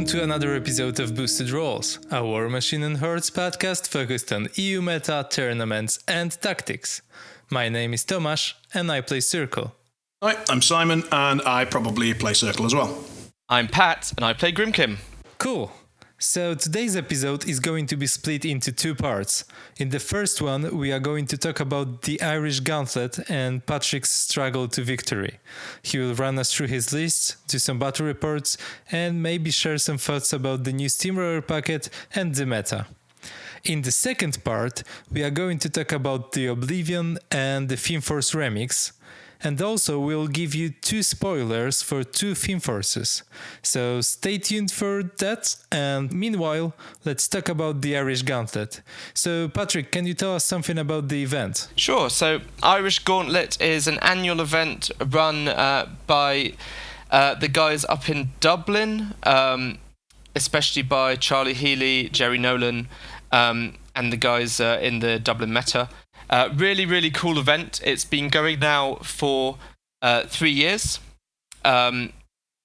welcome to another episode of Boosted Rolls, a War Machine and Hordes podcast focused on EU meta, tournaments, and tactics. My name is Tomasz, and I play Circle. Hi, I'm Simon, and I probably play Circle as well. I'm Pat, and I play Grimkim. Cool. So today's episode is going to be split into two parts. In the first one, we are going to talk about the Irish Gauntlet and Patrick's struggle to victory. He will run us through his list, do some battle reports, and maybe share some thoughts about the new Steamroller packet and the meta. In the second part, we are going to talk about the Oblivion and the Theme Force remix. And also we'll give you two spoilers for two Theme Forces. So stay tuned for that. And meanwhile, let's talk about the Irish Gauntlet. So Patrick, can you tell us something about the event? Sure. So Irish Gauntlet is an annual event run by the guys up in Dublin, especially by Charlie Healy, Jerry Nolan, and the guys in the Dublin meta. Really, really cool event. It's been going now for 3 years. I've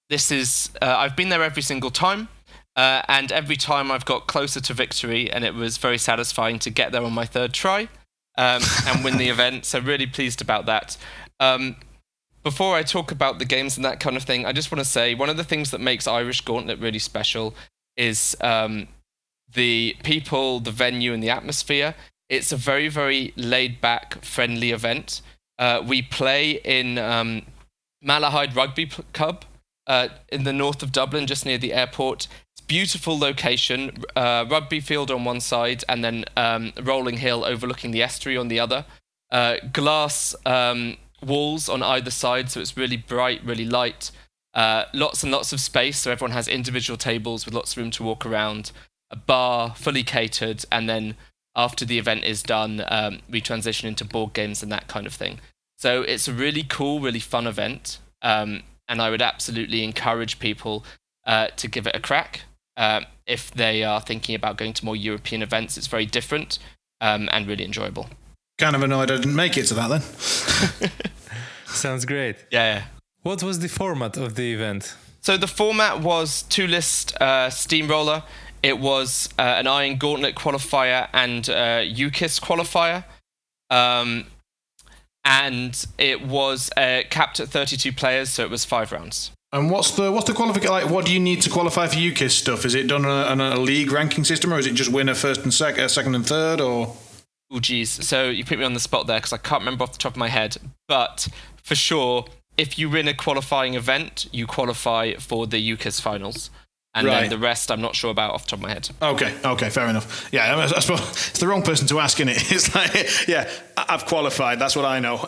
been there every single time, and every time I've got closer to victory, and it was very satisfying to get there on my third try and win the event. So really pleased about that. Before I talk about the games and that kind of thing, I just want to say one of the things that makes Irish Gauntlet really special is the people, the venue, and the atmosphere. It's a very, very laid-back, friendly event. We play in Malahide Rugby Club in the north of Dublin, just near the airport. It's a beautiful location, rugby field on one side, and then rolling hill overlooking the estuary on the other. Glass walls on either side, so it's really bright, really light. Lots and lots of space, so everyone has individual tables with lots of room to walk around. A bar, fully catered, and then after the event is done, we transition into board games and that kind of thing. So it's a really cool, really fun event, and I would absolutely encourage people to give it a crack. If they are thinking about going to more European events, it's very different and really enjoyable. Kind of annoyed I didn't make it to that then. Sounds great. Yeah. What was the format of the event? So the format was two-list Steamroller. It was an Iron Gauntlet qualifier and UKIS qualifier. And it was capped at 32 players, so it was 5 rounds. And what's the qualification like? What do you need to qualify for UKIS stuff? Is it done on a league ranking system, or is it just winner first and second and third, or? Oh, geez. So you put me on the spot there because I can't remember off the top of my head. But for sure, if you win a qualifying event, you qualify for the UKIS finals. And then the rest, I'm not sure about off the top of my head. Okay, fair enough. Yeah, I suppose it's the wrong person to ask, innit? It's like, yeah, I've qualified, that's what I know.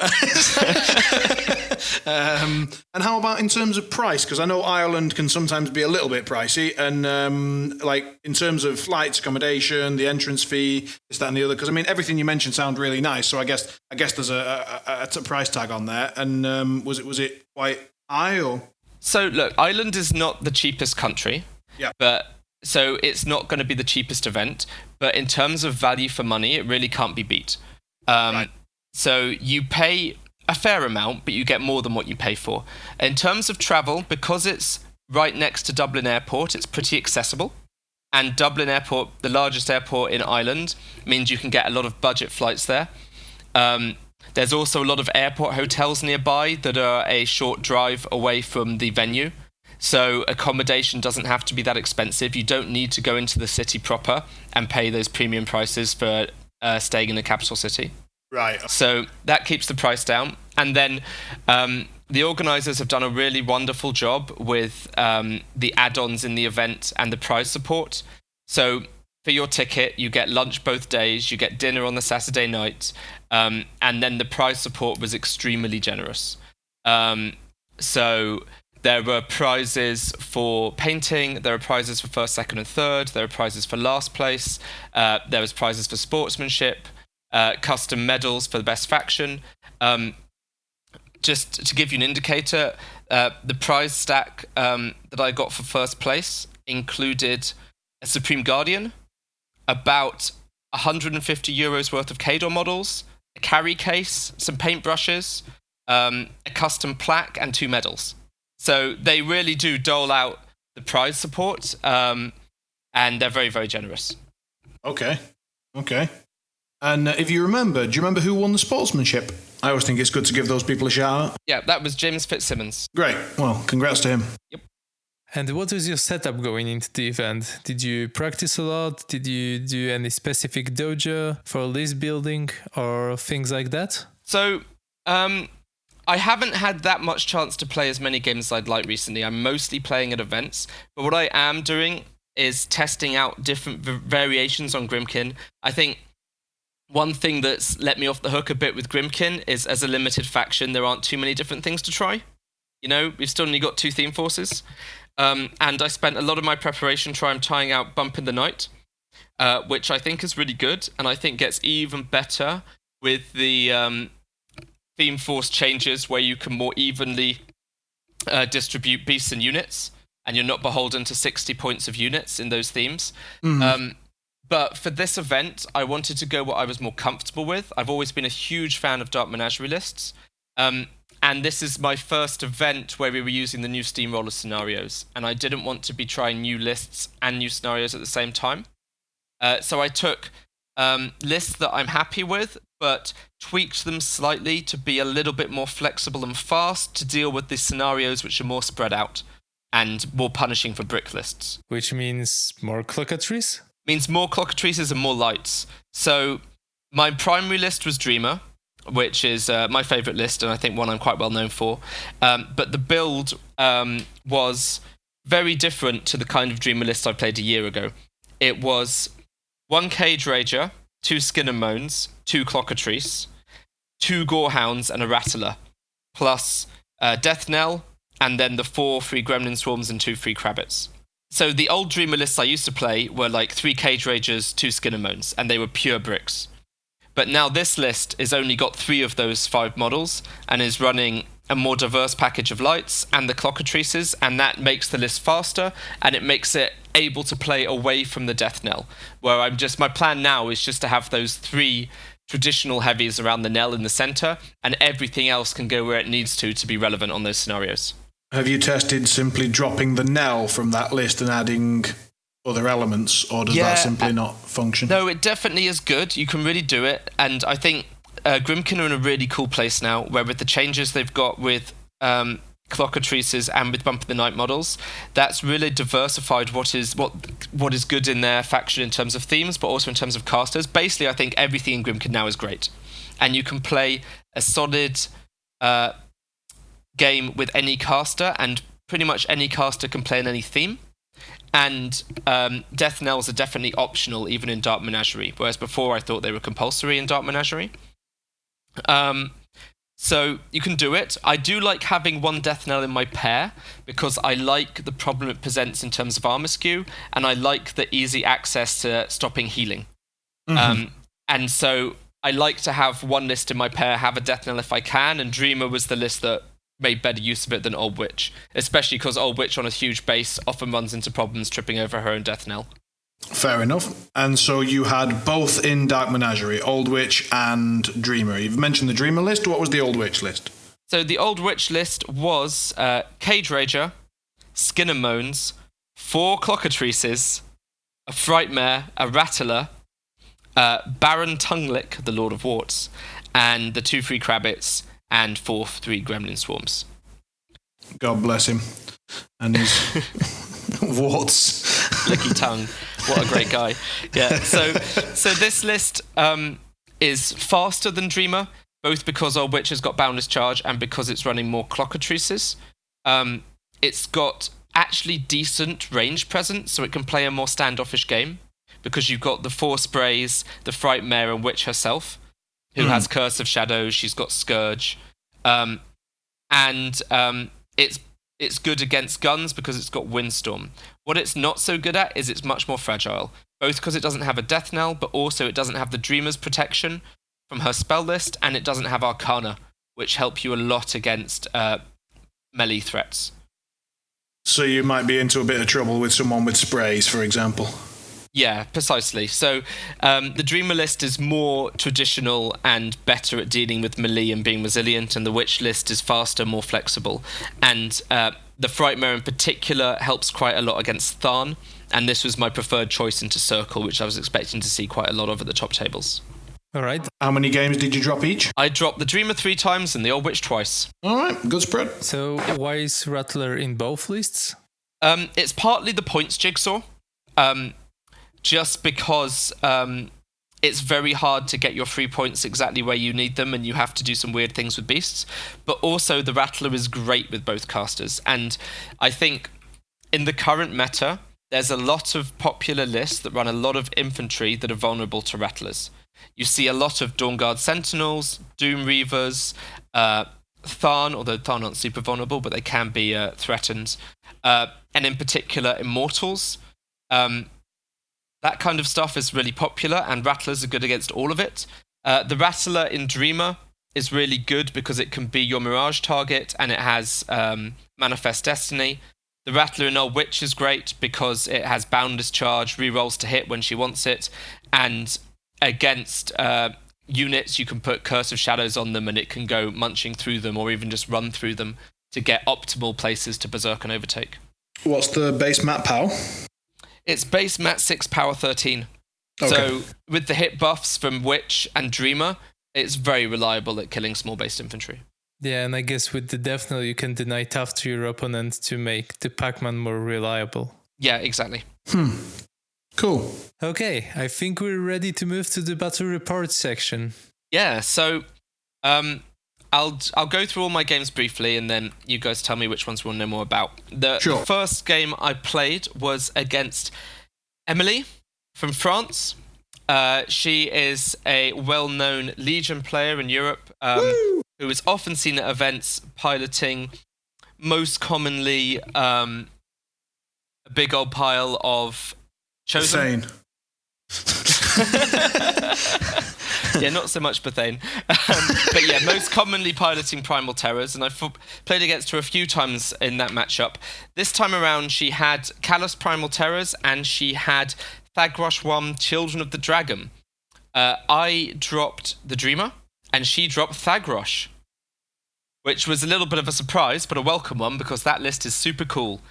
And how about in terms of price? Because I know Ireland can sometimes be a little bit pricey. And like in terms of flights, accommodation, the entrance fee, this, that, and the other. Because I mean, everything you mentioned sounds really nice. So I guess there's a price tag on there. And was it quite high or? So look, Ireland is not the cheapest country. Yeah. But so it's not going to be the cheapest event, but in terms of value for money, it really can't be beat. Right. So you pay a fair amount, but you get more than what you pay for. In terms of travel, because it's right next to Dublin Airport, it's pretty accessible. And Dublin Airport, the largest airport in Ireland, means you can get a lot of budget flights there. There's also a lot of airport hotels nearby that are a short drive away from the venue. So accommodation doesn't have to be that expensive. You don't need to go into the city proper and pay those premium prices for staying in the capital city. Right. So that keeps the price down. And then the organisers have done a really wonderful job with the add-ons in the event and the prize support. So for your ticket, you get lunch both days, you get dinner on the Saturday night, and then the prize support was extremely generous. So there were prizes for painting, there were prizes for first, second, and third, there were prizes for last place, there was prizes for sportsmanship, custom medals for the best faction. Just to give you an indicator, the prize stack that I got for first place included a Supreme Guardian, about 150 euros worth of Kador models, a carry case, some paintbrushes, a custom plaque, and 2 medals. So they really do dole out the prize support, and they're very, very generous. Okay. And if you remember, do you remember who won the sportsmanship? I always think it's good to give those people a shout out. Yeah, that was James Fitzsimmons. Great. Well, congrats to him. Yep. And what was your setup going into the event? Did you practice a lot? Did you do any specific dojo for list building or things like that? So, I haven't had that much chance to play as many games as I'd like recently. I'm mostly playing at events. But what I am doing is testing out different variations on Grimkin. I think one thing that's let me off the hook a bit with Grimkin is, as a limited faction, there aren't too many different things to try. You know, we've still only got 2 theme forces. And I spent a lot of my preparation trying out Bump in the Night, which I think is really good, and I think gets even better with the theme force changes where you can more evenly distribute beasts and units, and you're not beholden to 60 points of units in those themes. But for this event, I wanted to go what I was more comfortable with. I've always been a huge fan of Dark Menagerie lists. And this is my first event where we were using the new Steamroller scenarios. And I didn't want to be trying new lists and new scenarios at the same time. So I took lists that I'm happy with, but tweaked them slightly to be a little bit more flexible and fast to deal with the scenarios which are more spread out and more punishing for brick lists. Which means more clockatrice? Means more clockatrices and more lights. So my primary list was Dreamer, which is my favourite list, and I think one I'm quite well known for. But the build was very different to the kind of Dreamer list I played a year ago. It was 1 Cage Rager, 2 Skin and Moans, 2 Clockatrice, 2 Gorehounds, and a Rattler, plus Death Knell, and then the 4 free Gremlin Swarms and 2 free Crabbits. So the old Dreamer lists I used to play were like 3 Cage Ragers, 2 Skin and Moans, and they were pure bricks. But now this list has only got 3 of those 5 models and is running a more diverse package of lights and the clockatrices, and that makes the list faster and it makes it able to play away from the Death Knell, where my plan now is just to have those 3 traditional heavies around the Knell in the center, and everything else can go where it needs to be relevant on those scenarios. Have you tested simply dropping the Knell from that list and adding other elements, or does that simply not function? No, it definitely is good. You can really do it, and I think Grimkin are in a really cool place now, where with the changes they've got with clockatrices and with Bump of the Night models, that's really diversified what is good in their faction in terms of themes, but also in terms of casters. Basically, I think everything in Grimkin now is great, and you can play a solid game with any caster, and pretty much any caster can play in any theme. And Death Knells are definitely optional even in Dark Menagerie, whereas before I thought they were compulsory in Dark Menagerie. So you can do it. I do like having 1 Death Knell in my pair because I like the problem it presents in terms of armor skew, and I like the easy access to stopping healing. And so I like to have 1 list in my pair, have a Death Knell if I can, and Dreamer was the list that made better use of it than Old Witch, especially because Old Witch on a huge base often runs into problems tripping over her own Death Knell. Fair enough. And so you had both in Dark Menagerie, Old Witch and Dreamer. You've mentioned the Dreamer list. What was the Old Witch list? So the Old Witch list was Cage Rager, Skin and Moans, 4 Clockatrices, a Frightmare, a Rattler, Baron Tonguelick, the Lord of Warts, and the 2 free Crabbits, and 3 Gremlin Swarms. God bless him. And his warts. Licky tongue. What a great guy. Yeah. So this list is faster than Dreamer, both because Old Witch has got Boundless Charge and because it's running more Clockatrices. It's got actually decent range presence, so it can play a more standoffish game because you've got the 4 sprays, the Frightmare, and Witch herself, who has Curse of Shadows. She's got Scourge, and it's good against guns because it's got Windstorm. What it's not so good at is it's much more fragile, both because it doesn't have a Death Knell, but also it doesn't have the Dreamer's protection from her spell list, and it doesn't have Arcana, which help you a lot against melee threats. So you might be into a bit of trouble with someone with sprays, for example. Yeah, precisely. So the Dreamer list is more traditional and better at dealing with melee and being resilient, and the Witch list is faster, more flexible. And The Frightmare in particular helps quite a lot against Tharn, and this was my preferred choice into Circle, which I was expecting to see quite a lot of at the top tables. All right. How many games did you drop each? I dropped the Dreamer 3 times and the Old Witch twice. All right, good spread. So why is Rattler in both lists? It's partly the points jigsaw, just because it's very hard to get your 3 points exactly where you need them, and you have to do some weird things with beasts. But also, the Rattler is great with both casters, and I think in the current meta, there's a lot of popular lists that run a lot of infantry that are vulnerable to Rattlers. You see a lot of Dawnguard Sentinels, Doom Reavers, Tharn, although Tharn aren't super vulnerable, but they can be threatened. And in particular, Immortals. That kind of stuff is really popular, and Rattlers are good against all of it. The Rattler in Dreamer is really good because it can be your Mirage target, and it has Manifest Destiny. The Rattler in Old Witch is great because it has Boundless Charge, rerolls to hit when she wants it, and against units you can put Curse of Shadows on them and it can go munching through them or even just run through them to get optimal places to Berserk and Overtake. What's the base mat power? It's base mat 6 power 13. Okay. So with the hit buffs from Witch and Dreamer, it's very reliable at killing small based infantry. Yeah, and I guess with the Death Knell you can deny tough to your opponent to make the Pac-Man more reliable. Yeah, exactly. Cool. Okay, I think we're ready to move to the battle report section. Yeah, so I'll go through all my games briefly, and then you guys tell me which ones you want to know more about. The first game I played was against Emily from France. She is a well-known Legion player in Europe who is often seen at events piloting, most commonly a big old pile of Chosen. Yeah, not so much Bethane. But yeah, most commonly piloting Primal Terrors, and I've played against her a few times in that matchup. This time around, she had Callous Primal Terrors, and she had Thagrosh 1 Children of the Dragon. I dropped the Dreamer, and she dropped Thagrosh, which was a little bit of a surprise, but a welcome one, because that list is super cool.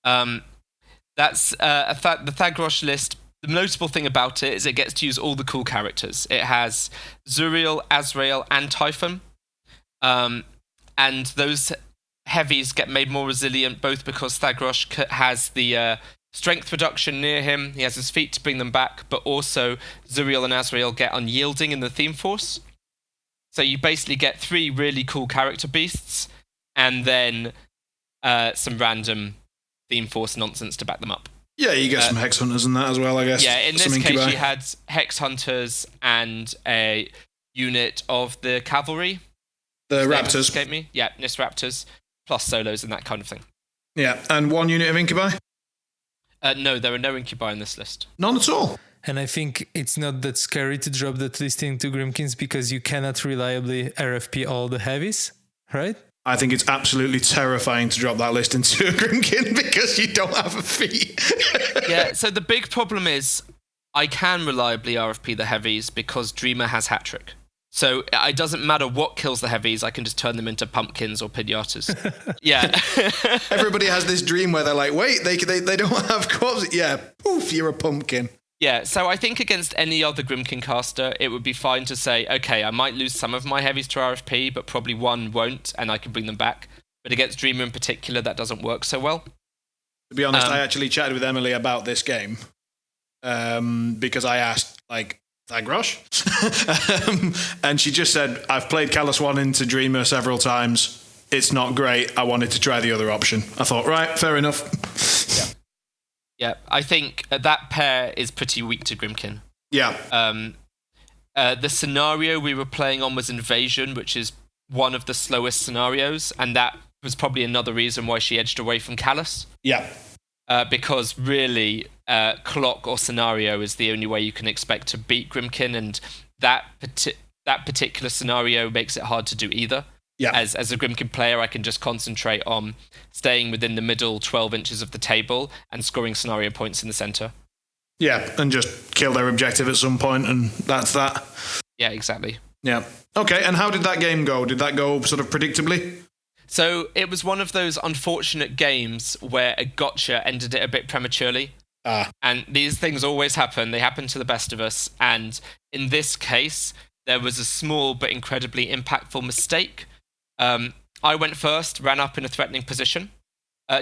That's the Thagrosh list. The notable thing about it is it gets to use all the cool characters. It has Zuriel, Azrael, and Typhon. And those heavies get made more resilient, both because Thagrosh has the strength reduction near him, he has his feet to bring them back, but also Zuriel and Azrael get unyielding in the theme force. So you basically get 3 really cool character beasts, and then some random theme force nonsense to back them up. Yeah, you get some Hex Hunters and that as well, I guess. Yeah, in this case, she had Hex Hunters and a unit of the cavalry. The Raptors. Escape me? Yeah, Nis Raptors, plus solos and that kind of thing. Yeah, and 1 unit of Incubi? No, there are no Incubi in this list. None at all. And I think it's not that scary to drop that list into Grimkins because you cannot reliably RFP all the heavies, right? I think it's absolutely terrifying to drop that list into a Grimkin because you don't have a fee. Yeah, so the big problem is I can reliably RFP the heavies because Dreamer has hat trick. So it doesn't matter what kills the heavies, I can just turn them into pumpkins or pinatas. Yeah. Everybody has this dream where they're like, wait, they don't have corpses. Yeah, poof, you're a pumpkin. Yeah, so I think against any other Grimkin caster, it would be fine to say, okay, I might lose some of my heavies to RFP, but probably 1 won't, and I can bring them back. But against Dreamer in particular, that doesn't work so well. To be honest, I actually chatted with Emily about this game because I asked, like, Thagrosh? And she just said, I've played Callous 1 into Dreamer several times. It's not great. I wanted to try the other option. I thought, right, fair enough. Yeah. Yeah, I think that pair is pretty weak to Grimkin. Yeah. The scenario we were playing on was Invasion, which is one of the slowest scenarios, and that was probably another reason why she edged away from Callous. Yeah. Because really, clock or scenario is the only way you can expect to beat Grimkin, and that particular scenario makes it hard to do either. Yeah. As a Grimkin player, I can just concentrate on staying within the middle 12 inches of the table and scoring scenario points in the center. Yeah, and just kill their objective at some point, and that's that. Yeah, exactly. Yeah. Okay, and how did that game go? Did that go sort of predictably? So it was one of those unfortunate games where a gotcha ended it a bit prematurely. And these things always happen. They happen to the best of us. And in this case, there was a small but incredibly impactful mistake. I went first, ran up in a threatening position.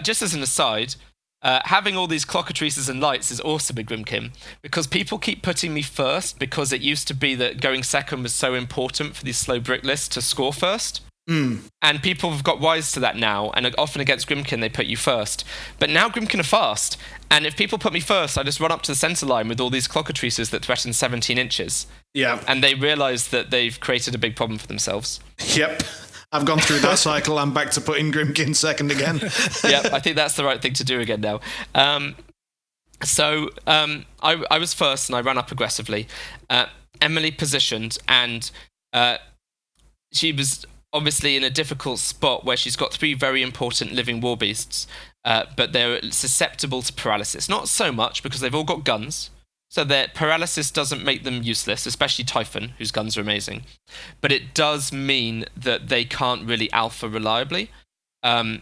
Just as an aside, having all these clockatrices and lights is awesome in Grimkin because people keep putting me first because it used to be that going second was so important for these slow brick lists to score first. And people have got wise to that now, and often against Grimkin they put you first. But now Grimkin are fast, and if people put me first, I just run up to the centre line with all these clockatrices that threaten 17 inches. Yeah. And they realise that they've created a big problem for themselves. Yep. I've gone through that cycle. I'm back to putting Grimkin second again. Yep, I think that's the right thing to do again now. So I was first, and I ran up aggressively. Emily positioned, and she was obviously in a difficult spot where she's got 3 very important living war beasts, but they're susceptible to paralysis. Not so much because they've all got guns, so their paralysis doesn't make them useless, especially Typhon, whose guns are amazing. But it does mean that they can't really alpha reliably, and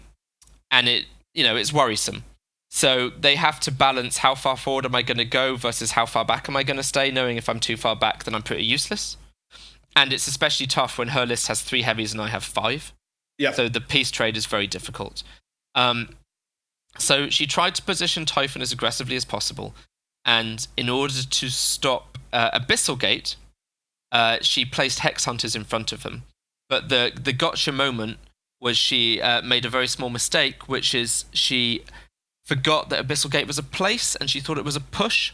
it's worrisome. So they have to balance how far forward am I going to go versus how far back am I going to stay, knowing if I'm too far back, then I'm pretty useless. And it's especially tough when her list has 3 heavies and I have 5. Yeah. So the piece trade is very difficult. So she tried to position Typhon as aggressively as possible. And in order to stop Abyssal Gate, she placed Hex Hunters in front of them. But the gotcha moment was she made a very small mistake, which is she forgot that Abyssal Gate was a place and she thought it was a push.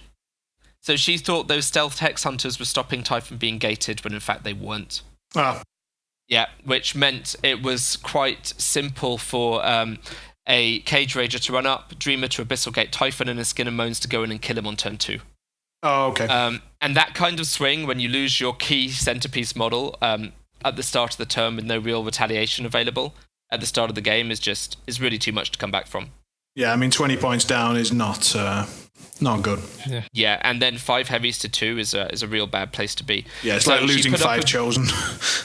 So she thought those stealth Hex Hunters were stopping Typhon being gated, when in fact they weren't. Yeah, which meant it was quite simple for a Cage Rager to run up, Dreamer to Abyssal Gate Typhon, and a Skin and Moans to go in and kill him on turn 2. Oh, okay. And that kind of swing, when you lose your key centerpiece model at the start of the turn with no real retaliation available at the start of the game, is really too much to come back from. Yeah, I mean, 20 points down is not good. Yeah, and then 5 heavies to 2 is a real bad place to be. Yeah, it's like losing 5 chosen.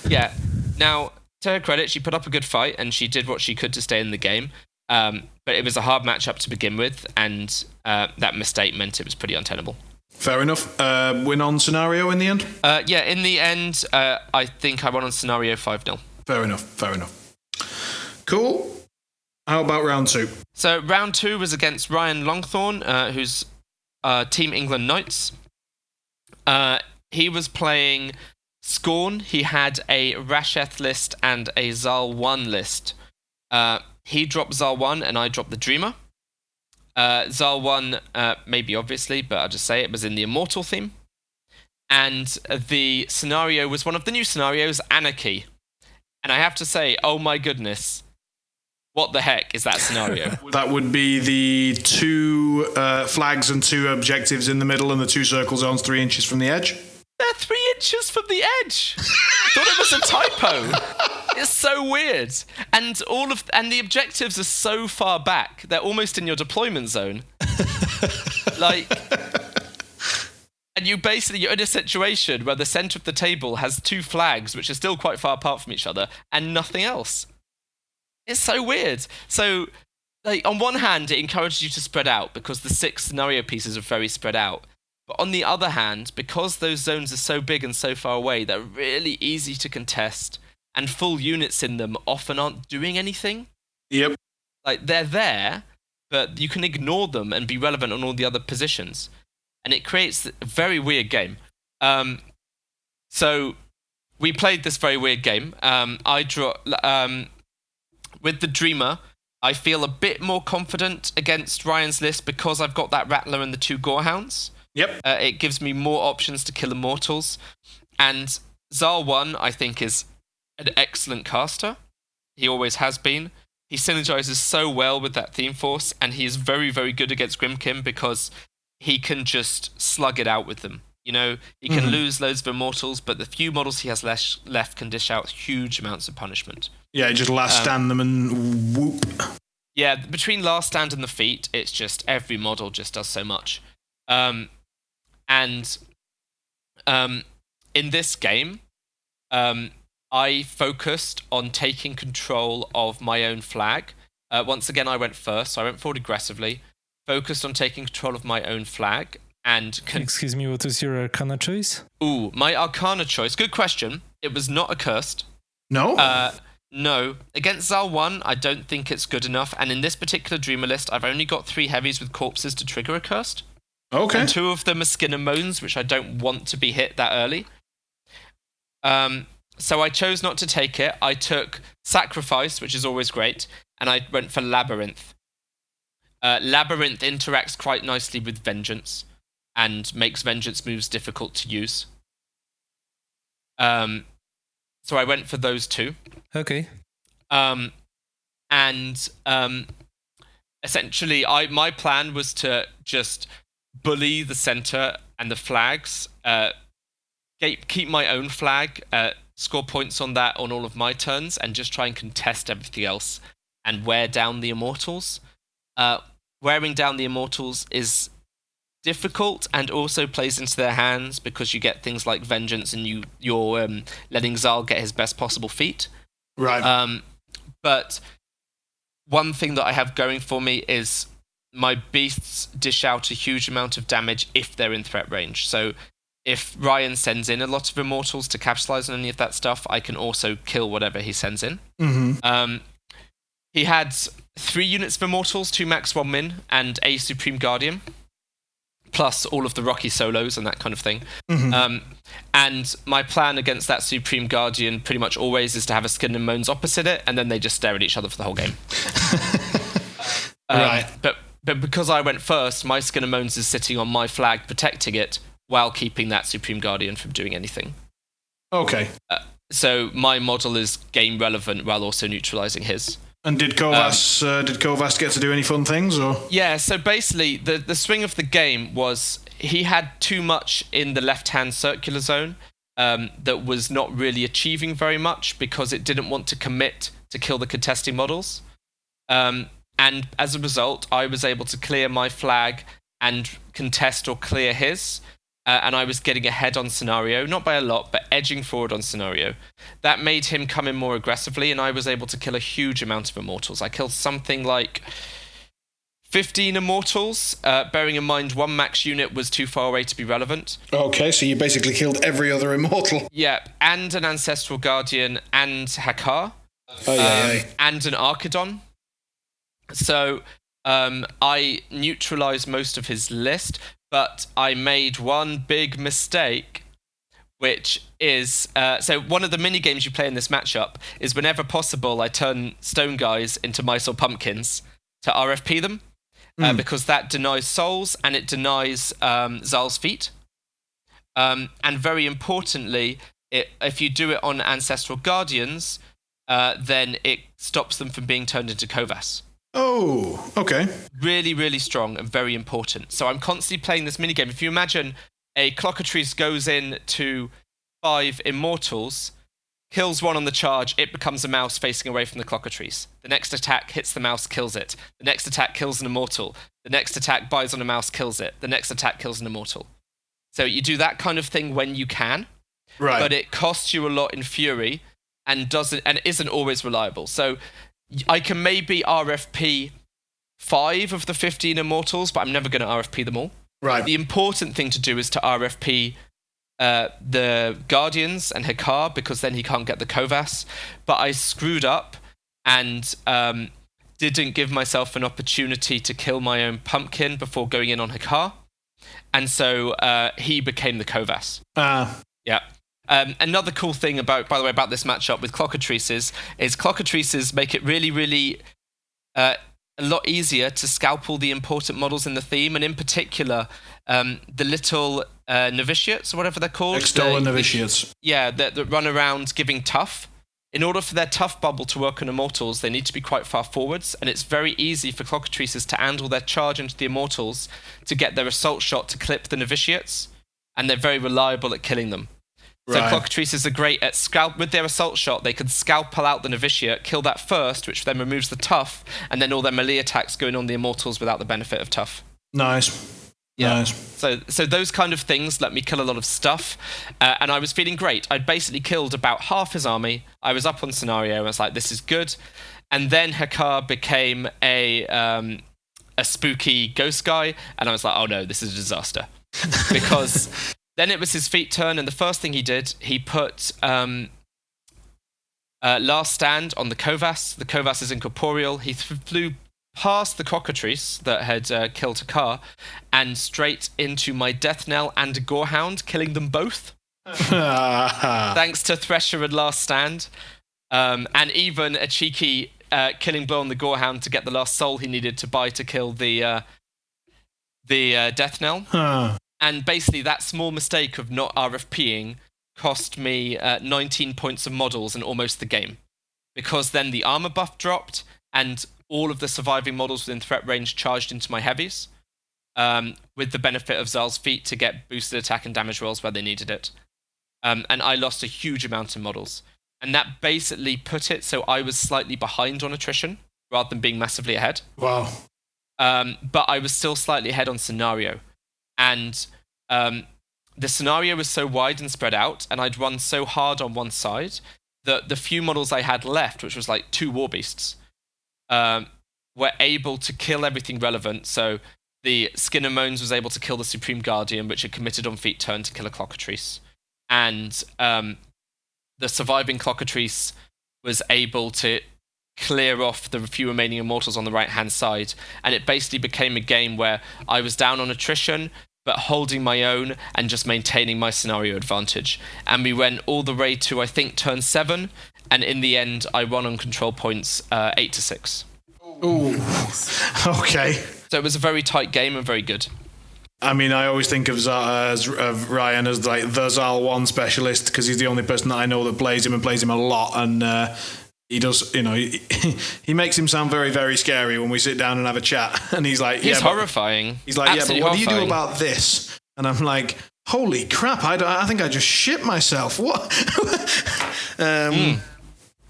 Yeah. Now, to her credit, she put up a good fight and she did what she could to stay in the game. But it was a hard matchup to begin with, and that mistake meant it was pretty untenable. Fair enough. Win on scenario in the end? Yeah, in the end, I think I won on scenario 5-0. Fair enough. Cool. How about round 2? So round 2 was against Ryan Longthorn, who's Team England Knights. He was playing Scorn. He had a Rasheth list and a Zal 1 list. He dropped Zal 1 and I dropped the Dreamer. Zal 1, maybe obviously, but I'll just say it was in the Immortal theme. And the scenario was one of the new scenarios, Anarchy. And I have to say, oh my goodness, what the heck is that scenario? That would be the 2 flags and 2 objectives in the middle and the 2 circle zones 3 inches from the edge. They're 3 inches from the edge. I thought it was a typo. It's so weird. And the objectives are so far back, they're almost in your deployment zone. And you're in a situation where the center of the table has 2 flags, which are still quite far apart from each other, and nothing else. It's so weird. So, on one hand, it encourages you to spread out because the 6 scenario pieces are very spread out. But on the other hand, because those zones are so big and so far away, they're really easy to contest, and full units in them often aren't doing anything. Yep. They're there, but you can ignore them and be relevant on all the other positions. And it creates a very weird game. So we played this very weird game. With the Dreamer, I feel a bit more confident against Ryan's list because I've got that Rattler and the 2 Gorehounds. Yep. It gives me more options to kill Immortals. And Zal 1, I think, is an excellent caster. He always has been. He synergizes so well with that theme force, and he is very, very good against Grimkin because he can just slug it out with them. He can lose loads of Immortals, but the few models he has left can dish out huge amounts of punishment. Yeah, just last stand them and whoop. Yeah, between last stand and the feat, it's just every model just does so much. In this game, I focused on taking control of my own flag. Once again, I went first, so I went forward aggressively. Focused on taking control of my own flag and... Excuse me, what was your Arcana choice? Ooh, my Arcana choice. Good question. It was not accursed. No? No. Against Zal 1, I don't think it's good enough. And in this particular Dreamer list, I've only got 3 heavies with corpses to trigger accursed. Okay. And 2 of them are Skin and Moans, which I don't want to be hit that early. So I chose not to take it. I took Sacrifice, which is always great, and I went for Labyrinth. Labyrinth interacts quite nicely with Vengeance and makes Vengeance moves difficult to use. So I went for those 2. Okay. Essentially, my plan was to just bully the center and the flags, keep my own flag, score points on that on all of my turns, and just try and contest everything else and wear down the Immortals. Wearing down the Immortals is difficult and also plays into their hands because you get things like Vengeance and you're letting Zal get his best possible feat. Right. But one thing that I have going for me is my beasts dish out a huge amount of damage if they're in threat range. So if Ryan sends in a lot of Immortals to capitalize on any of that stuff, I can also kill whatever he sends in. Mm-hmm. He had 3 units of Immortals, 2 max, 1 min, and a Supreme Guardian, plus all of the Rocky solos and that kind of thing. Mm-hmm. And my plan against that Supreme Guardian pretty much always is to have a Skin and Moans opposite it, and then they just stare at each other for the whole game. Right. But because I went first, my Skin and Moans is sitting on my flag protecting it while keeping that Supreme Guardian from doing anything. Okay. So my model is game relevant while also neutralizing his. And did Kovas get to do any fun things, or? Yeah, so basically the swing of the game was he had too much in the left-hand circular zone that was not really achieving very much because it didn't want to commit to kill the contesting models. And as a result, I was able to clear my flag and contest or clear his. And I was getting ahead on scenario, not by a lot, but edging forward on scenario. That made him come in more aggressively, and I was able to kill a huge amount of Immortals. I killed something like 15 Immortals, bearing in mind 1 max unit was too far away to be relevant. Okay, so you basically killed every other Immortal. Yeah, and an Ancestral Guardian and Hakar. And an Archidon. So I neutralized most of his list, but I made one big mistake, which is... so one of the mini-games you play in this matchup is whenever possible, I turn Stone Guys into Mice or Pumpkins to RFP them, because that denies souls and it denies Zal's feet. And very importantly, if you do it on Ancestral Guardians, then it stops them from being turned into Kovas. Oh, okay. Really, really strong and very important. So I'm constantly playing this minigame. If you imagine a Clockatrice goes in to 5 Immortals, kills 1 on the charge, it becomes a mouse facing away from the Clockatrice. The next attack hits the mouse, kills it. The next attack kills an Immortal. The next attack buys on a mouse, kills it. The next attack kills an Immortal. So you do that kind of thing when you can, right? But it costs you a lot in Fury and isn't always reliable. So I can maybe RFP 5 of the 15 Immortals, but I'm never going to RFP them all. Right. The important thing to do is to RFP the Guardians and Hakar, because then he can't get the Kovas. But I screwed up and didn't give myself an opportunity to kill my own Pumpkin before going in on Hakar. And so he became the Kovas. Yeah. Another cool thing by the way, about this matchup with Clockatrices is Clockatrices make it really, really a lot easier to scalp all the important models in the theme, and in particular, the little novitiates, or whatever they're called. Extoller novitiates. That run around giving tough. In order for their tough bubble to work on Immortals, they need to be quite far forwards, and it's very easy for Clockatrices to handle their charge into the Immortals to get their assault shot to clip the novitiates, and they're very reliable at killing them. So Clockatrices are great at with their assault shot, they can scalpel out the novitiate, kill that first, which then removes the tough, and then all their melee attacks going on the Immortals without the benefit of tough. Nice. Yeah. Nice. So those kind of things let me kill a lot of stuff, and I was feeling great. I'd basically killed about half his army. I was up on scenario, and I was like, this is good. And then Hakkar became a spooky ghost guy, and I was like, oh no, this is a disaster. Because then it was his feat turn, and the first thing he did, he put Last Stand on the Kovas. The Kovas is incorporeal. He flew past the cockatrice that had killed Hakkar and straight into my Death Knell and Gorehound, killing them both. Thanks to Thresher and Last Stand. And even a cheeky killing blow on the Gorehound to get the last soul he needed to buy to kill the Death Knell. And basically that small mistake of not RFPing cost me 19 points of models and almost the game. Because then the armor buff dropped and all of the surviving models within threat range charged into my heavies, with the benefit of Zal's feat to get boosted attack and damage rolls where they needed it. And I lost a huge amount of models. And that basically put it so I was slightly behind on attrition, rather than being massively ahead. Wow. But I was still slightly ahead on scenario. And the scenario was so wide and spread out, and I'd run so hard on one side, that the few models I had left, which was like 2 war beasts, were able to kill everything relevant. So the Skin and Moans was able to kill the Supreme Guardian, which had committed on feat turn to kill a Clockatrice. And the surviving Clockatrice was able to clear off the few remaining Immortals on the right-hand side. And it basically became a game where I was down on attrition, but holding my own and just maintaining my scenario advantage. And we went all the way to, I think, turn 7. And in the end, I won on control points 8-6. Ooh. Okay. So it was a very tight game and very good. I mean, I always think of Ryan as like the Zal 1 specialist because he's the only person that I know that plays him and plays him a lot. And he does, he makes him sound very, very scary when we sit down and have a chat. And he's like, he's horrifying. He's like, absolutely, yeah, but what do you do about this? And I'm like, holy crap, I think I just shit myself. What?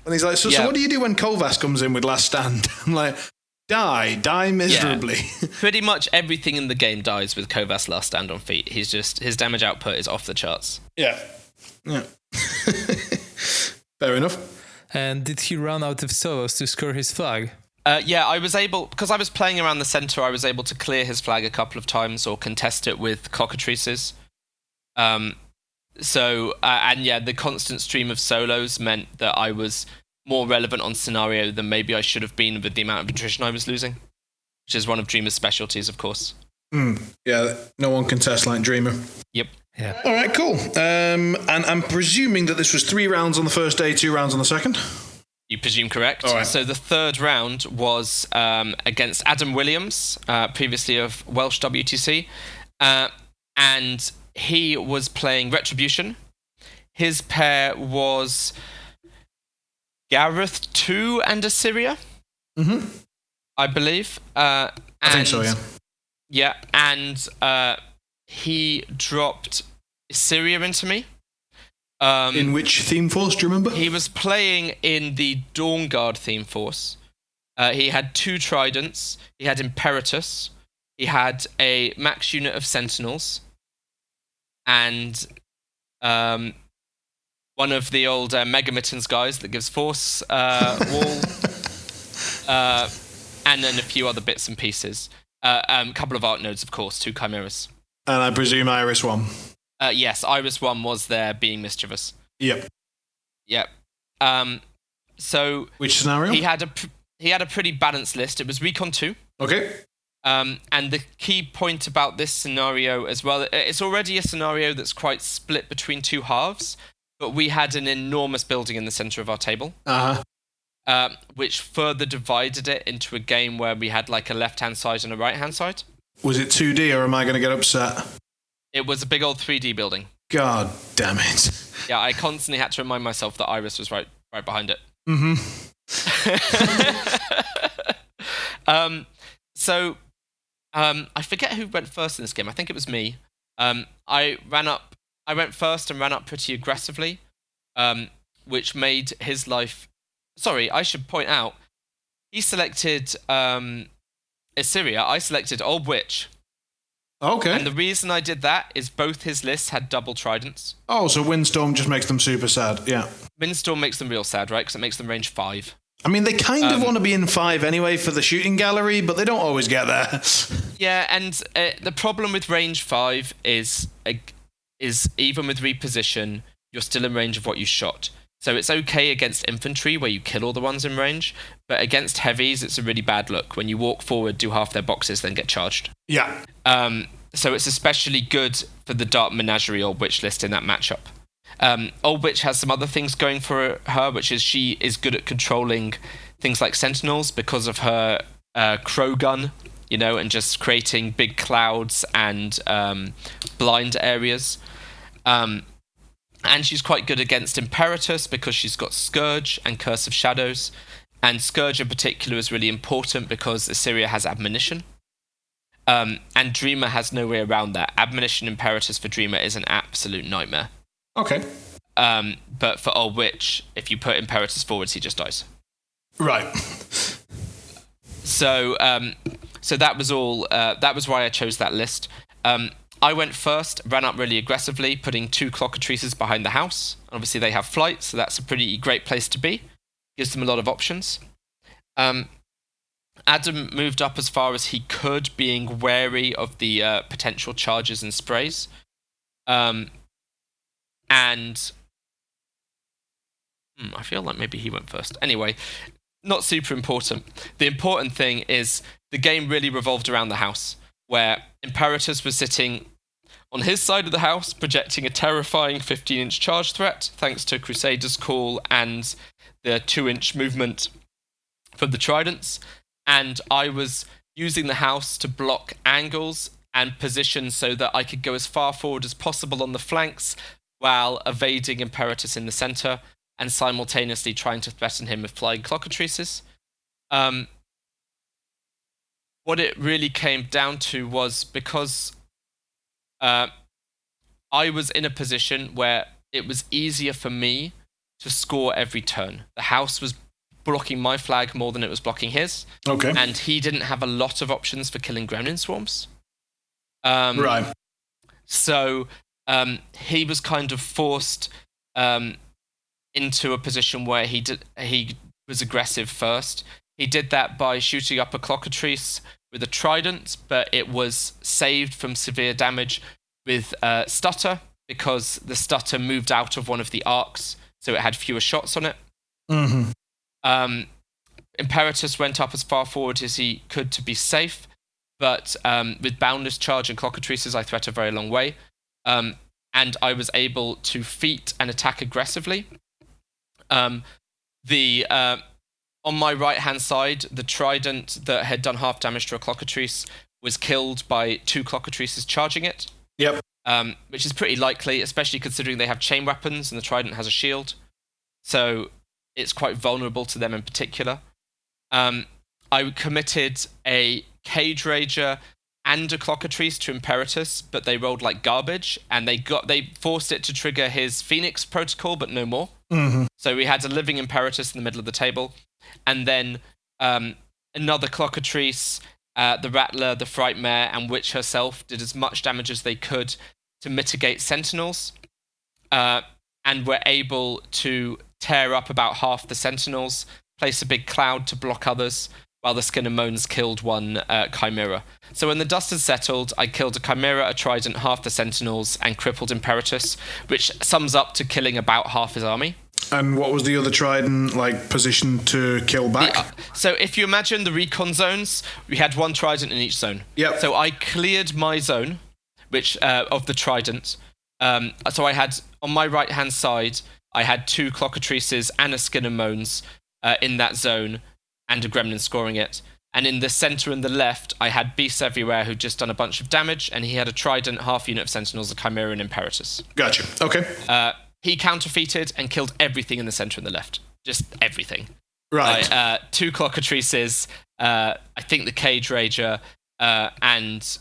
And he's like, so what do you do when Kovas comes in with Last Stand? I'm like, die miserably. Yeah. Pretty much everything in the game dies with Kovas Last Stand on feet. His damage output is off the charts. Yeah. Fair enough. And did he run out of solos to score his flag? Yeah, I was able, because I was playing around the center, I was able to clear his flag a couple of times or contest it with cockatrices. The constant stream of solos meant that I was more relevant on scenario than maybe I should have been with the amount of attrition I was losing, which is one of Dreamer's specialties, of course. Yeah, no one contests like Dreamer. Yep. Yeah. All right, cool. And I'm presuming that this was 3 rounds on the first day, 2 rounds on the second? You presume correct. All right. So the third round was against Adam Williams, previously of Welsh WTC, and he was playing Retribution. His pair was Gareth 2 and Assyria, I believe. I think so, yeah. Yeah, and he dropped Assyria into me. In which theme force, do you remember? He was playing in the Dawn Guard theme force. He had 2 Tridents. He had Imperatus. He had a max unit of Sentinels. And one of the old Mega Mittens guys that gives Force Wall. And then a few other bits and pieces. A couple of Arc Nodes, of course, 2 Chimeras. And I presume Iris 1. Yes, Iris 1 was there being mischievous. Yep. So which scenario? He had a pretty balanced list. It was Recon 2. Okay. And the key point about this scenario as well, it's already a scenario that's quite split between 2 halves, but we had an enormous building in the center of our table. Which further divided it into a game where we had like a left-hand side and a right-hand side. Was it 2D or am I going to get upset? It was a big old 3D building. God damn it. Yeah, I constantly had to remind myself that Iris was right behind it. I forget who went first in this game. I think it was me. I went first and ran up pretty aggressively, which made his life... Sorry, I should point out, he selected Assyria. I selected Old Witch. Okay. And the reason I did that is both his lists had double tridents. Oh, so Windstorm just makes them super sad. Yeah. Windstorm makes them real sad, right? Because it makes them range 5. I mean, they kind of want to be in 5 anyway for the shooting gallery, but they don't always get there. Yeah, and the problem with range 5 is even with reposition, you're still in range of what you shot. So it's okay against infantry where you kill all the ones in range, but against heavies, it's a really bad look. When you walk forward, do half their boxes, then get charged. Yeah. So it's especially good for the Dark Menagerie Old Witch list in that matchup. Old Witch has some other things going for her, which is she is good at controlling things like Sentinels because of her Crow Gun, and just creating big clouds and blind areas. And she's quite good against Imperatus because she's got Scourge and Curse of Shadows. And Scourge in particular is really important because Assyria has Admonition. And Dreamer has no way around that. Admonition Imperatus for Dreamer is an absolute nightmare. Okay. But for Old Witch, if you put Imperatus forwards, he just dies. Right. So that was all. That was why I chose that list. I went first, ran up really aggressively, putting 2 Clockatrices behind the house. Obviously, they have flight, so that's a pretty great place to be. Gives them a lot of options. Adam moved up as far as he could, being wary of the potential charges and sprays. And I feel like maybe he went first. Anyway, not super important. The important thing is the game really revolved around the house, where Imperatus was sitting on his side of the house, projecting a terrifying 15-inch charge threat, thanks to Crusader's Call and the 2-inch movement from the Tridents. And I was using the house to block angles and position so that I could go as far forward as possible on the flanks while evading Imperatus in the center and simultaneously trying to threaten him with flying Clockatrices. What it really came down to was because I was in a position where it was easier for me to score every turn. The house was blocking my flag more than it was blocking his. Okay. And he didn't have a lot of options for killing gremlin swarms. Right. So he was kind of forced into a position where he was aggressive first. He did that by shooting up a Clockatrice with a Trident, but it was saved from severe damage with Stutter because the Stutter moved out of one of the arcs, so it had fewer shots on it. Mm-hmm. Imperatus went up as far forward as he could to be safe, but with Boundless Charge and Clockatrices, I threat a very long way. And I was able to feat and attack aggressively. On my right-hand side, the Trident that had done half damage to a Clockatrice was killed by 2 Clockatrices charging it. Yep. Which is pretty likely, especially considering they have chain weapons and the Trident has a shield. So it's quite vulnerable to them in particular. I committed a Cage Rager and a Clockatrice to Imperatus, but they rolled like garbage, and they forced it to trigger his Phoenix protocol, but no more. Mm-hmm. So we had a living Imperatus in the middle of the table, and then another Clockatrice, the Rattler, the Frightmare, and Witch herself did as much damage as they could to mitigate Sentinels, and were able to tear up about half the Sentinels, place a big cloud to block others, while the Skin and Moans killed one Chimera. So when the dust had settled, I killed a Chimera, a Trident, half the Sentinels, and crippled Imperatus, which sums up to killing about half his army. And what was the other Trident, positioned to kill back? So if you imagine the recon zones, we had one Trident in each zone. Yep. So I cleared my zone, which of the Trident. So I had, on my right-hand side, I had 2 Clockatrices and a Skin and Moans in that zone, and a Gremlin scoring it. And in the center and the left, I had Beasts Everywhere who'd just done a bunch of damage, and he had a Trident, half unit of Sentinels, a Chimera, and Imperatus. Gotcha. Okay. He counterfeated and killed everything in the center and the left. Just everything. Right. 2 Clockatrices, I think the Cage Rager, and...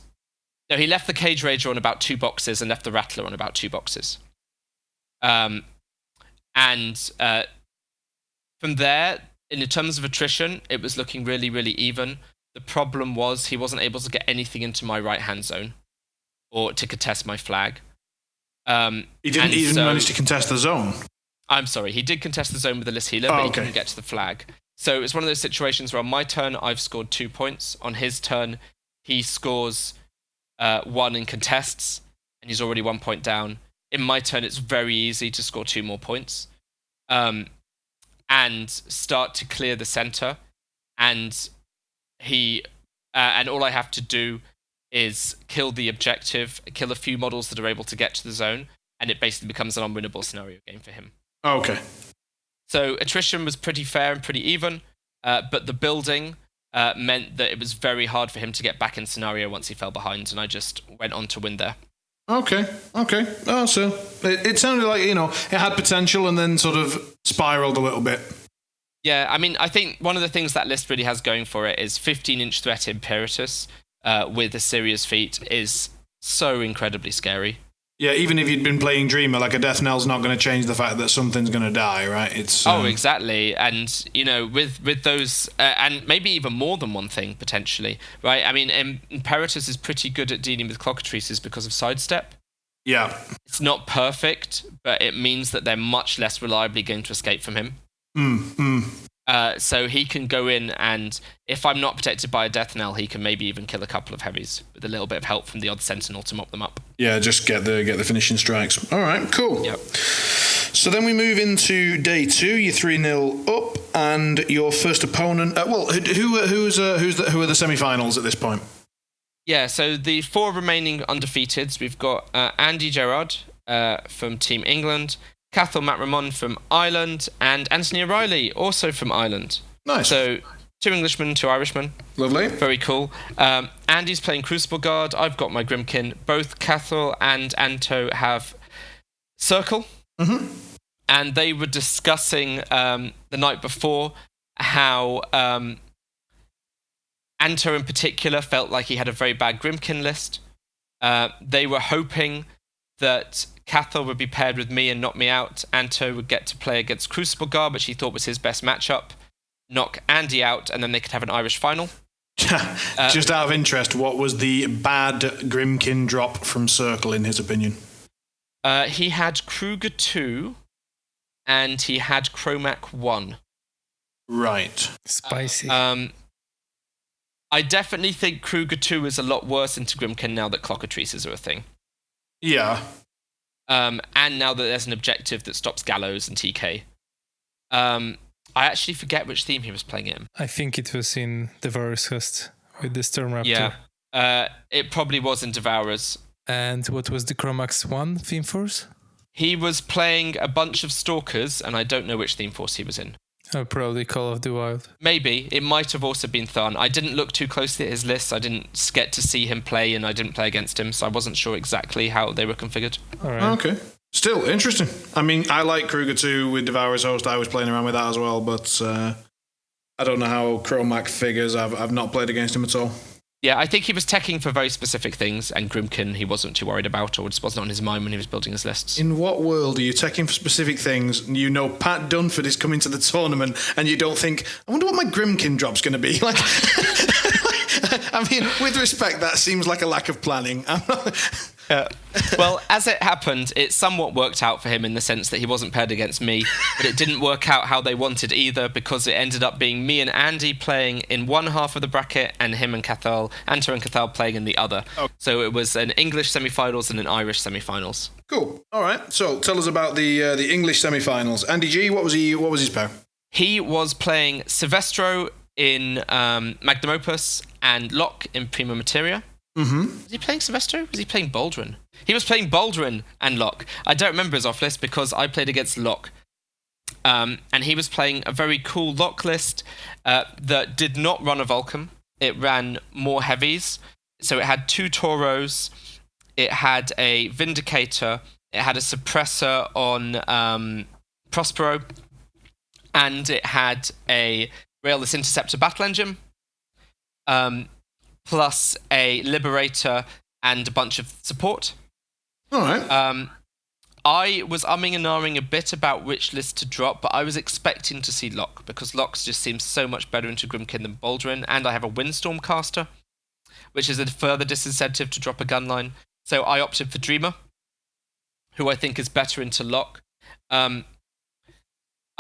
No, he left the Cage Rager on about 2 boxes and left the Rattler on about 2 boxes. And from there, in terms of attrition, it was looking really, really even. The problem was he wasn't able to get anything into my right-hand zone. or to contest my flag. He didn't even manage to contest the zone. I'm sorry, he did contest the zone with the list healer, but he couldn't get to the flag. So it's one of those situations where on my turn, I've scored 2 points. On his turn, he scores 1 and contests, and he's already 1 point down. In my turn, it's very easy to score 2 more points and start to clear the center. And and all I have to do is kill the objective, kill a few models that are able to get to the zone, and it basically becomes an unwinnable scenario game for him. Okay. So attrition was pretty fair and pretty even, but the building meant that it was very hard for him to get back in scenario once he fell behind, and I just went on to win there. Okay. Oh, so it sounded like, it had potential and then sort of spiraled a little bit. Yeah, I mean, I think one of the things that list really has going for it is 15-inch threat in Paratus with a serious feat is so incredibly scary. Yeah, even if you'd been playing Dreamer, like a death knell's not going to change the fact that something's going to die, right? It's exactly. And, with those, and maybe even more than one thing, potentially, right? I mean, Paratus is pretty good at dealing with clockatrices because of sidestep. Yeah. It's not perfect, but it means that they're much less reliably going to escape from him. So he can go in, and if I'm not protected by a death knell, he can maybe even kill a couple of heavies with a little bit of help from the odd sentinel to mop them up. Yeah, just get the finishing strikes. All right, cool. Yep. So then we move into day 2. You're 3-0 up, and your first opponent. Who are the semi-finals at this point? Yeah, so the 4 remaining undefeateds, we've got Andy Gerard from Team England, Cathal Matt Ramon from Ireland, and Anthony O'Reilly, also from Ireland. Nice. So 2 Englishmen, 2 Irishmen. Lovely. Very cool. Andy's playing Crucible Guard. I've got my Grimkin. Both Cathal and Anto have Circle. Mm-hmm. And they were discussing the night before how Anto in particular felt like he had a very bad Grimkin list. They were hoping that Cathal would be paired with me and knock me out. Anto would get to play against Crucible Guard, which he thought was his best matchup. Knock Andy out, and then they could have an Irish final. Just out of interest, what was the bad Grimkin drop from Circle, in his opinion? He had Kruger 2, and he had Chromac 1. Right. Spicy. I definitely think Kruger 2 is a lot worse into Grimkin now that clockatrices are a thing. Yeah. And now that there's an objective that stops Gallows and TK. I actually forget which theme he was playing in. I think it was in Devourer's Host with the Storm Raptor. Yeah. It probably was in Devourers. And what was the Chromax 1 theme force? He was playing a bunch of Stalkers, and I don't know which theme force he was in. Oh, probably Call of the Wild. Maybe. It might have also been Thun. I didn't look too closely at his list. I didn't get to see him play, and I didn't play against him, so I wasn't sure exactly how they were configured. All right. Okay. Still interesting. I mean, I like Kruger 2 with Devourer's Host. I was playing around with that as well, but I don't know how Chromac figures. I've not played against him at all. Yeah, I think he was teching for very specific things, and Grimkin he wasn't too worried about, or just wasn't on his mind when he was building his lists. In what world are you teching for specific things? You know Pat Dunford is coming to the tournament, and you don't think, I wonder what my Grimkin drop's going to be. Like, I mean, with respect, that seems like a lack of planning. I'm not... Well, as it happened, it somewhat worked out for him in the sense that he wasn't paired against me, but it didn't work out how they wanted either, because it ended up being me and Andy playing in one half of the bracket and him and Cathal, Anto and Cathal playing in the other. Oh. So it was an English semi-finals and an Irish semi-finals. Cool. All right. So tell us about the English semi-finals. Andy G, what was his pair? He was playing Sylvester in Magnum Opus and Locke in Prima Materia. Mm-hmm. Was he playing Sylvester? Was he playing Baldwin? He was playing Baldwin and Locke. I don't remember his off list because I played against Locke. And he was playing a very cool Locke list that did not run a Vulcan. It ran more heavies. So it had 2 Tauros. It had a Vindicator. It had a suppressor on Prospero. And it had a Railless Interceptor battle engine. Plus a Liberator and a bunch of support. All right. I was umming and ahhing a bit about which list to drop, but I was expecting to see Locke, because Locke just seems so much better into Grimkin than Baldwin, and I have a Windstorm caster, which is a further disincentive to drop a gunline. So I opted for Dreamer, who I think is better into Locke. I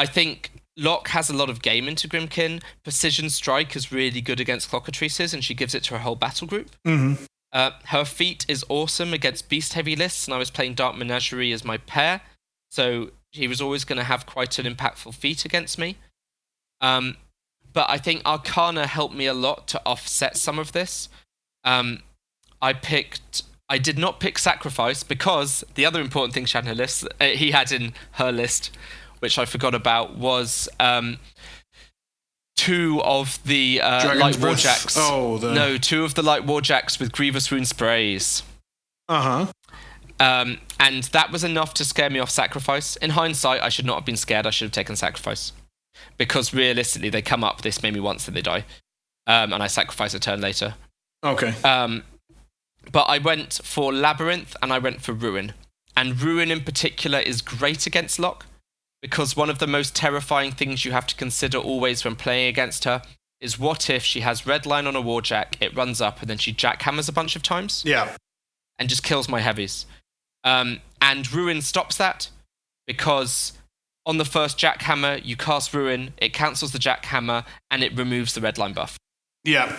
think Locke has a lot of game into Grimkin. Precision Strike is really good against Clockatrices, and she gives it to her whole battle group. Mm-hmm. Her feat is awesome against beast-heavy lists, and I was playing Dark Menagerie as my pair, so he was always going to have quite an impactful feat against me. But I think Arcana helped me a lot to offset some of this. I did not pick Sacrifice because the other important thing he had in her list, which I forgot about, was two of the Light Warjacks. No, two of the Light Warjacks with Grievous Wound sprays. Uh-huh. And that was enough to scare me off Sacrifice. In hindsight, I should not have been scared. I should have taken Sacrifice. Because realistically, they come up, they spray me once, then they die. And I sacrifice a turn later. Okay. But I went for Labyrinth and I went for Ruin. And Ruin in particular is great against Locke, because one of the most terrifying things you have to consider always when playing against her is what if she has red line on a Warjack, it runs up, and then she jackhammers a bunch of times? Yeah. And just kills my heavies. And Ruin stops that, because on the first jackhammer, you cast Ruin, it cancels the jackhammer, and it removes the red line buff. Yeah.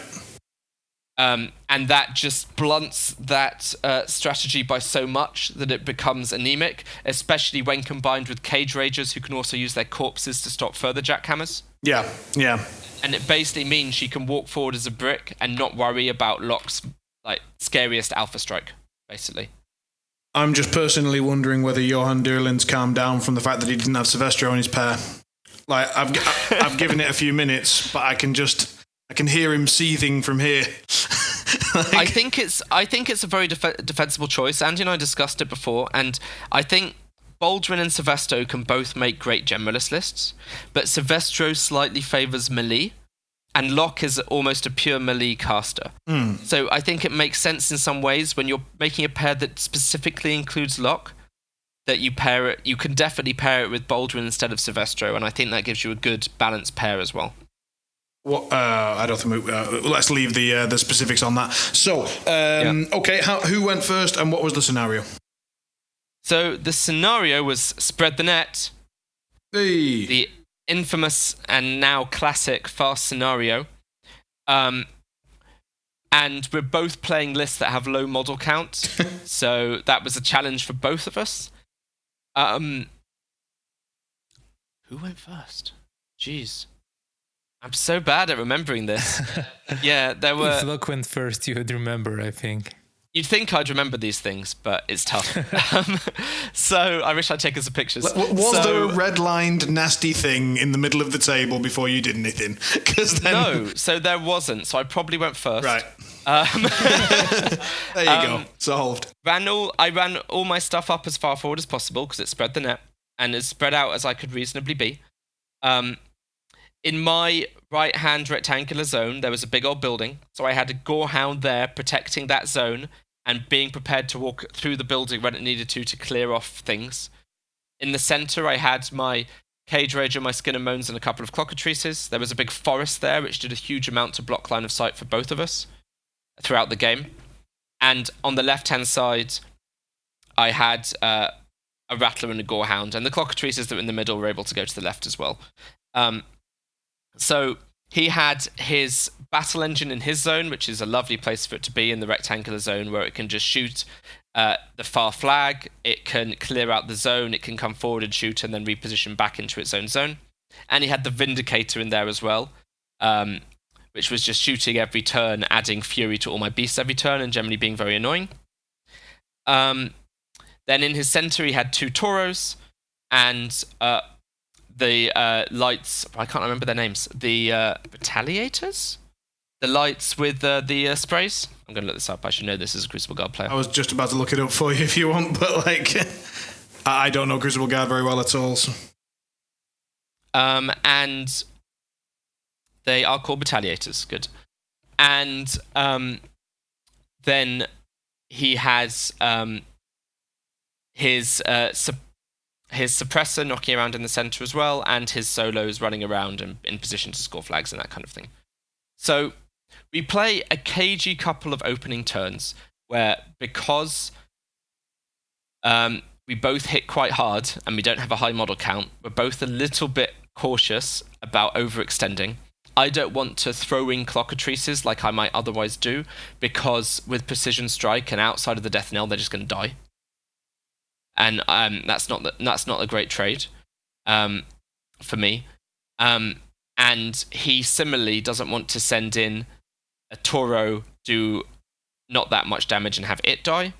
And that just blunts that strategy by so much that it becomes anemic, especially when combined with Cage Ragers, who can also use their corpses to stop further jackhammers. Yeah, yeah. And it basically means she can walk forward as a brick and not worry about Locke's scariest alpha strike, basically. I'm just personally wondering whether Johan Durlin's calmed down from the fact that he didn't have Sylvester on his pair. I've given it a few minutes, but I can hear him seething from here. I think it's a very defensible choice. Andy and I discussed it before, and I think Baldwin and Sylvester can both make great generalist lists, but Sylvester slightly favours melee, and Locke is almost a pure melee caster. So I think it makes sense in some ways when you're making a pair that specifically includes Locke, that you pair it. You can definitely pair it with Baldwin instead of Sylvester, and I think that gives you a good balanced pair as well. Well, I don't think let's leave the specifics on that. So, okay, who went first, and what was the scenario? So the scenario was Spread the Net, the infamous and now classic fast scenario, and we're both playing lists that have low model count, so that was a challenge for both of us. Who went first? Jeez. I'm so bad at remembering this. Yeah, there were... If Locke went first, you would remember, I think. You'd think I'd remember these things, but it's tough. So I wish I'd taken some pictures. Was there a red-lined nasty thing in the middle of the table before you did anything? No, so there wasn't. So I probably went first. Right. There you go. Solved. I ran all my stuff up as far forward as possible because it spread the net and as spread out as I could reasonably be. In my right-hand rectangular zone, there was a big old building, so I had a Gorehound there protecting that zone and being prepared to walk through the building when it needed to clear off things. In the center, I had my Cage Rager, my Skin and Moans, and a couple of Clockatrices. There was a big forest there, which did a huge amount to block line of sight for both of us throughout the game. And on the left-hand side, I had a Rattler and a Gorehound, and the Clockatrices that were in the middle were able to go to the left as well. So he had his battle engine in his zone, which is a lovely place for it to be in the rectangular zone where it can just shoot the far flag, it can clear out the zone, it can come forward and shoot and then reposition back into its own zone. And he had the Vindicator in there as well, which was just shooting every turn, adding fury to all my beasts every turn and generally being very annoying. Then in his center he had two Tauros and... the lights, I can't remember their names. The Retaliators? The lights with the sprays? I'm going to look this up. I should know this as a Crucible Guard player. I was just about to look it up for you if you want, but I don't know Crucible Guard very well at all. So. And they are called Retaliators. Good. And then he has his suppressor knocking around in the center as well, and his solos running around and in position to score flags and that kind of thing. So we play a cagey couple of opening turns where because we both hit quite hard and we don't have a high model count, we're both a little bit cautious about overextending. I don't want to throw in clockatrices like I might otherwise do, because with Precision Strike and outside of the Death Knell, they're just going to die. And that's not a great trade for me. And he similarly doesn't want to send in a Toro, do not that much damage and have it die.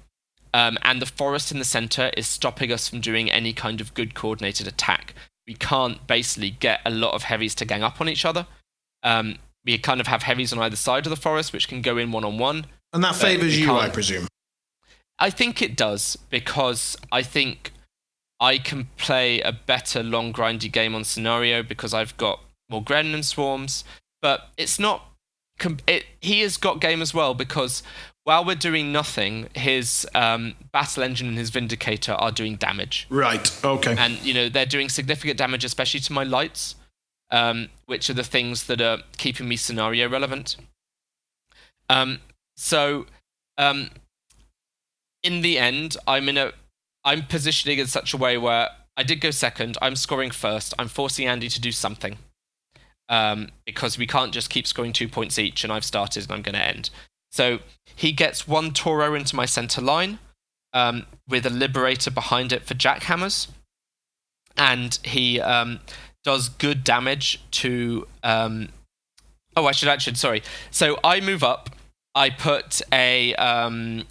And the forest in the center is stopping us from doing any kind of good coordinated attack. We can't basically get a lot of heavies to gang up on each other. We kind of have heavies on either side of the forest, which can go in one-on-one. And that favors you, I presume. I think it does, because I think I can play a better long grindy game on scenario because I've got more Gremlin swarms. But it's not... he has got game as well, because while we're doing nothing, his Battle Engine and his Vindicator are doing damage. Right, okay. And, they're doing significant damage, especially to my lights, which are the things that are keeping me scenario relevant. In the end, I'm positioning in such a way where I did go second, I'm scoring first, I'm forcing Andy to do something. Because we can't just keep scoring 2 points each, and I've started and I'm going to end. So he gets one Toro into my center line, with a Liberator behind it for Jackhammers. And he does good damage to... sorry. So I move up, I put a...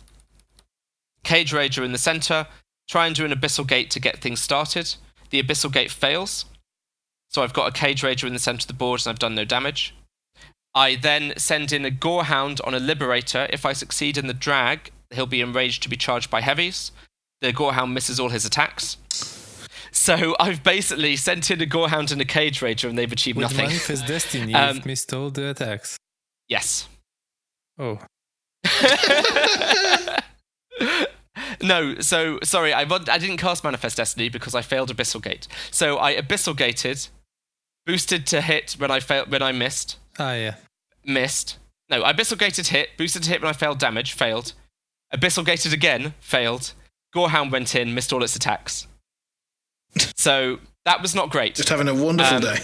Cage Rager in the center, try and do an Abyssal Gate to get things started. The Abyssal Gate fails, so I've got a Cage Rager in the center of the board and I've done no damage. I then send in a Gorehound on a Liberator. If I succeed in the drag, he'll be enraged to be charged by heavies. The Gorehound misses all his attacks. So I've basically sent in a Gorehound and a Cage Rager and they've achieved nothing. With Manifest Destiny, you've missed all the attacks. Yes. Oh. No, so sorry, I didn't cast Manifest Destiny because I failed Abyssal Gate. So I Abyssal Gated, boosted to hit when I missed. Ah, yeah. Missed. No, Abyssal Gated hit, boosted to hit when I failed damage, failed. Abyssal Gated again, failed. Gorehound went in, missed all its attacks. So that was not great. Just having a wonderful day.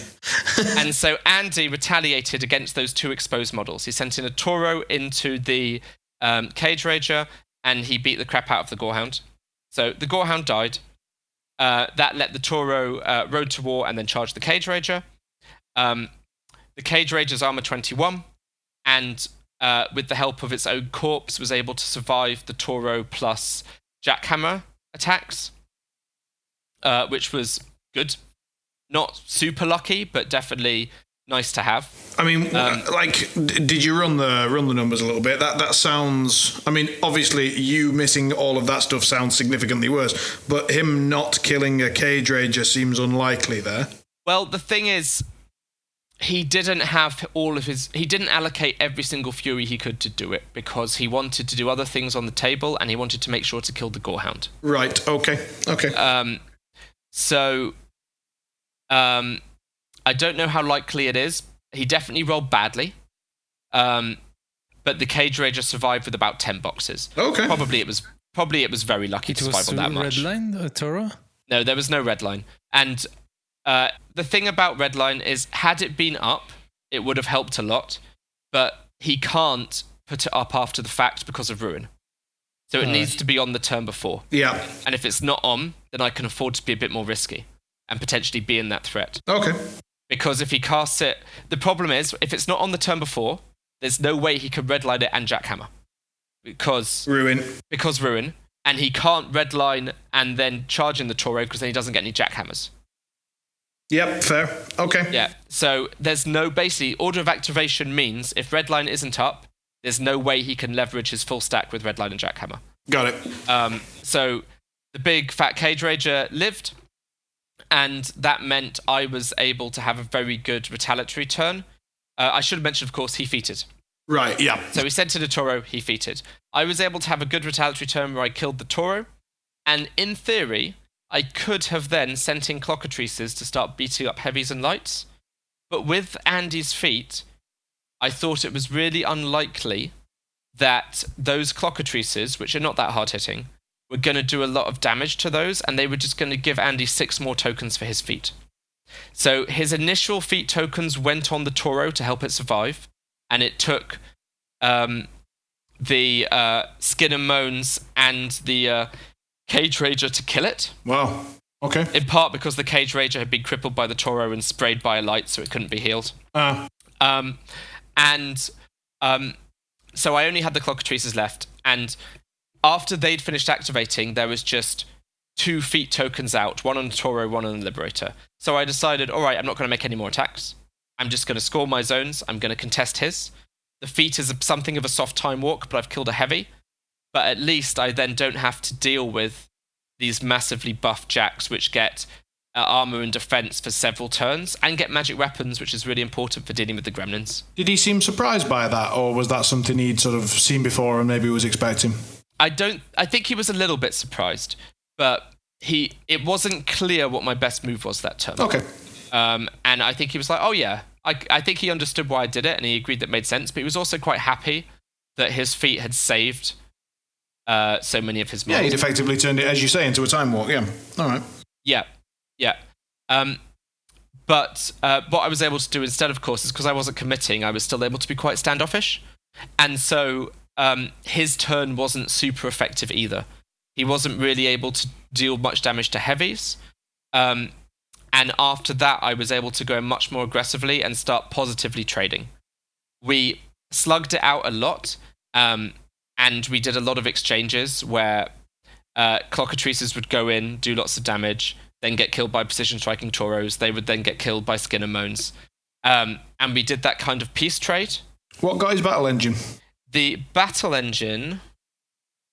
And so Andy retaliated against those two exposed models. He sent in a Toro into the Cage Rager, and he beat the crap out of the Gorehound. So the Gorehound died. That let the Toro Road to War and then charge the Cage Rager. The Cage Rager's armor 21, and with the help of its own corpse, was able to survive the Toro plus Jackhammer attacks, which was good. Not super lucky, but definitely nice to have. I mean, did you run the numbers a little bit? That sounds... I mean, obviously, you missing all of that stuff sounds significantly worse, but him not killing a Cage Rager seems unlikely there. Well, the thing is, he didn't have all of his... He didn't allocate every single Fury he could to do it, because he wanted to do other things on the table, and he wanted to make sure to kill the Gorehound. Right, okay. I don't know how likely it is. He definitely rolled badly. But the Cage Rager survived with about 10 boxes. Okay. Probably it was very lucky to survive on that much. Red line, Toro? No, there was no red line. And the thing about red line is, had it been up, it would have helped a lot. But he can't put it up after the fact because of Ruin. So it needs to be on the turn before. Yeah. And if it's not on, then I can afford to be a bit more risky and potentially be in that threat. Okay. Because if he casts it... The problem is, if it's not on the turn before, there's no way he can redline it and Jackhammer. Because Ruin. And he can't redline and then charge in the Toro, because then he doesn't get any Jackhammers. Yep, fair. Okay. Yeah, so there's no... Basically, order of activation means if redline isn't up, there's no way he can leverage his full stack with redline and Jackhammer. Got it. So the big fat Cage Rager lived, and that meant I was able to have a very good retaliatory turn. I should have mentioned, of course, he feated. Right, yeah. So he sent to the Toro, he feated. I was able to have a good retaliatory turn where I killed the Toro, and in theory, I could have then sent in Clockatrices to start beating up heavies and lights. But with Andy's feat, I thought it was really unlikely that those clockatrices, which are not that hard hitting, were going to do a lot of damage to those, and they were just going to give Andy 6 more tokens for his feat. So his initial feat tokens went on the Toro to help it survive, and it took the Skin and Moans and the Cage Rager to kill it. Wow. Okay. In part because the Cage Rager had been crippled by the Toro and sprayed by a light, so it couldn't be healed. So I only had the clockatrices left, and after they'd finished activating, there was just 2 feat tokens out, one on the Toro, one on the Liberator. So I decided, all right, I'm not going to make any more attacks. I'm just going to score my zones. I'm going to contest his. The feat is something of a soft time walk, but I've killed a heavy. But at least I then don't have to deal with these massively buffed jacks, which get armor and defense for several turns, and get magic weapons, which is really important for dealing with the gremlins. Did he seem surprised by that, or was that something he'd sort of seen before and maybe was expecting? I think he was a little bit surprised, but it wasn't clear what my best move was that turn. Okay. And I think he was like, oh yeah, I think he understood why I did it, and he agreed that made sense, but he was also quite happy that his feat had saved so many of his models. Yeah, he'd effectively turned it, as you say, into a time walk, yeah. All right. Yeah. But what I was able to do instead, of course, is because I wasn't committing, I was still able to be quite standoffish. And so his turn wasn't super effective either. He wasn't really able to deal much damage to heavies. And after that, I was able to go much more aggressively and start positively trading. We slugged it out a lot, and we did a lot of exchanges where clockatrices would go in, do lots of damage, then get killed by precision striking Toros. They would then get killed by Skin and Moans. And we did that kind of peace trade. What got his battle engine? The battle engine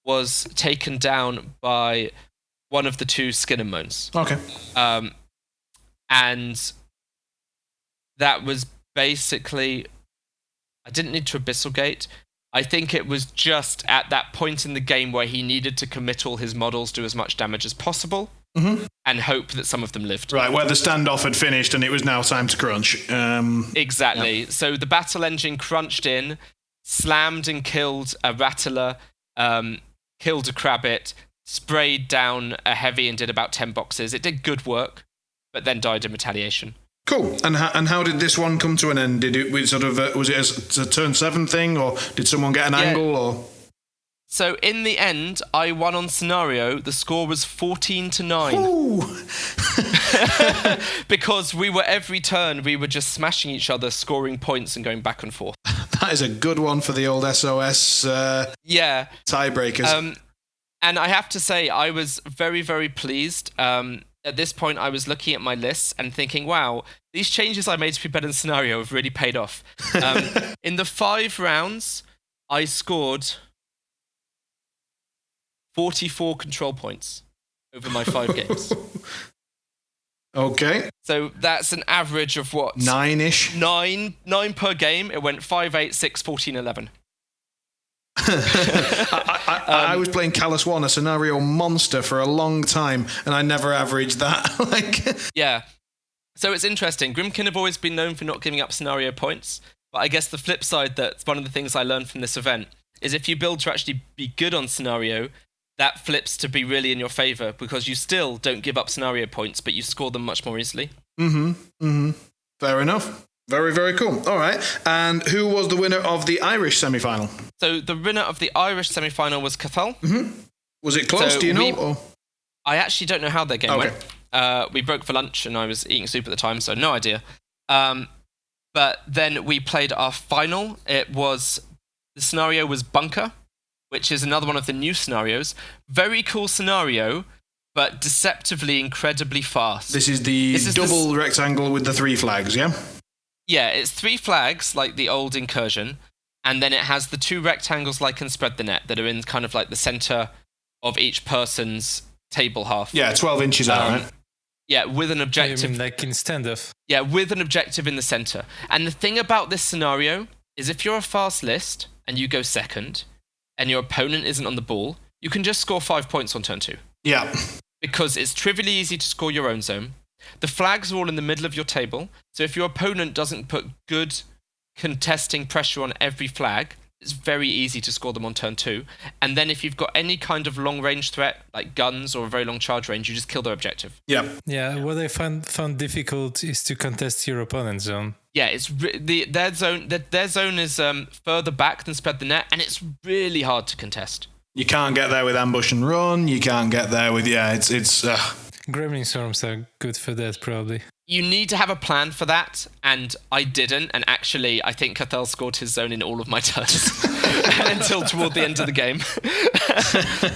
was taken down by one of the 2 Skin and Moans. Okay. And that was basically... I didn't need to Abyssal Gate. I think it was just at that point in the game where he needed to commit all his models, do as much damage as possible, and hope that some of them lived. Right, where the standoff had finished and it was now time to crunch. Exactly. Yeah. So the battle engine crunched in, slammed and killed a Rattler, killed a Crabbit, sprayed down a heavy and did about 10 boxes. It did good work, but then died in retaliation. Cool. And how did this one come to an end? Did it was it a turn 7 thing, or did someone get an angle? Or so in the end, I won on scenario. The score was 14-9. Because we were every turn we were just smashing each other, scoring points and going back and forth. That is a good one for the old SOS. Tiebreakers. And I have to say, I was very, very pleased. At this point, I was looking at my lists and thinking, wow, these changes I made to Be Better Than Scenario have really paid off. In the 5 rounds, I scored 44 control points over my 5 games. Okay. So that's an average of what? 9-ish? 9 per game. It went 5, 8, 6, 14, 11. I was playing Callus 1, a scenario monster, for a long time, and I never averaged that. Yeah. So it's interesting. Grimkin have always been known for not giving up scenario points, but I guess the flip side, that's one of the things I learned from this event, is if you build to actually be good on scenario, that flips to be really in your favor, because you still don't give up scenario points, but you score them much more easily. Fair enough. Very, very cool. All right. And who was the winner of the Irish semi-final? So the winner of the Irish semi-final was Cathal. Was it close, do you know? I actually don't know how their game went. We broke for lunch and I was eating soup at the time, so no idea. But then we played our final. The scenario was Bunker, which is another one of the new scenarios. Very cool scenario, but deceptively incredibly fast. This is the double rectangle with the 3 flags, yeah? Yeah, it's 3 flags, like the old Incursion, and then it has the 2 rectangles like in Spread the Net that are in kind of like the center of each person's table half. Yeah, 12 inches out, right? Yeah, with an objective. You mean like in standoff? Yeah, with an objective in the center. And the thing about this scenario is if you're a fast list and you go second, and your opponent isn't on the ball, you can just score 5 points on turn 2. Yeah. Because it's trivially easy to score your own zone. The flags are all in the middle of your table, so if your opponent doesn't put good contesting pressure on every flag, it's very easy to score them on turn 2. And then if you've got any kind of long-range threat, like guns or a very long charge range, you just kill their objective. Yeah, what I found difficult is to contest your opponent's zone. Yeah, it's their zone is further back than spread the net, and it's really hard to contest. You can't get there with ambush and run. You can't get there with it's. Gremlin Storms are good for that, probably. You need to have a plan for that, and I didn't. And actually, I think Cathal scored his zone in all of my turns until toward the end of the game.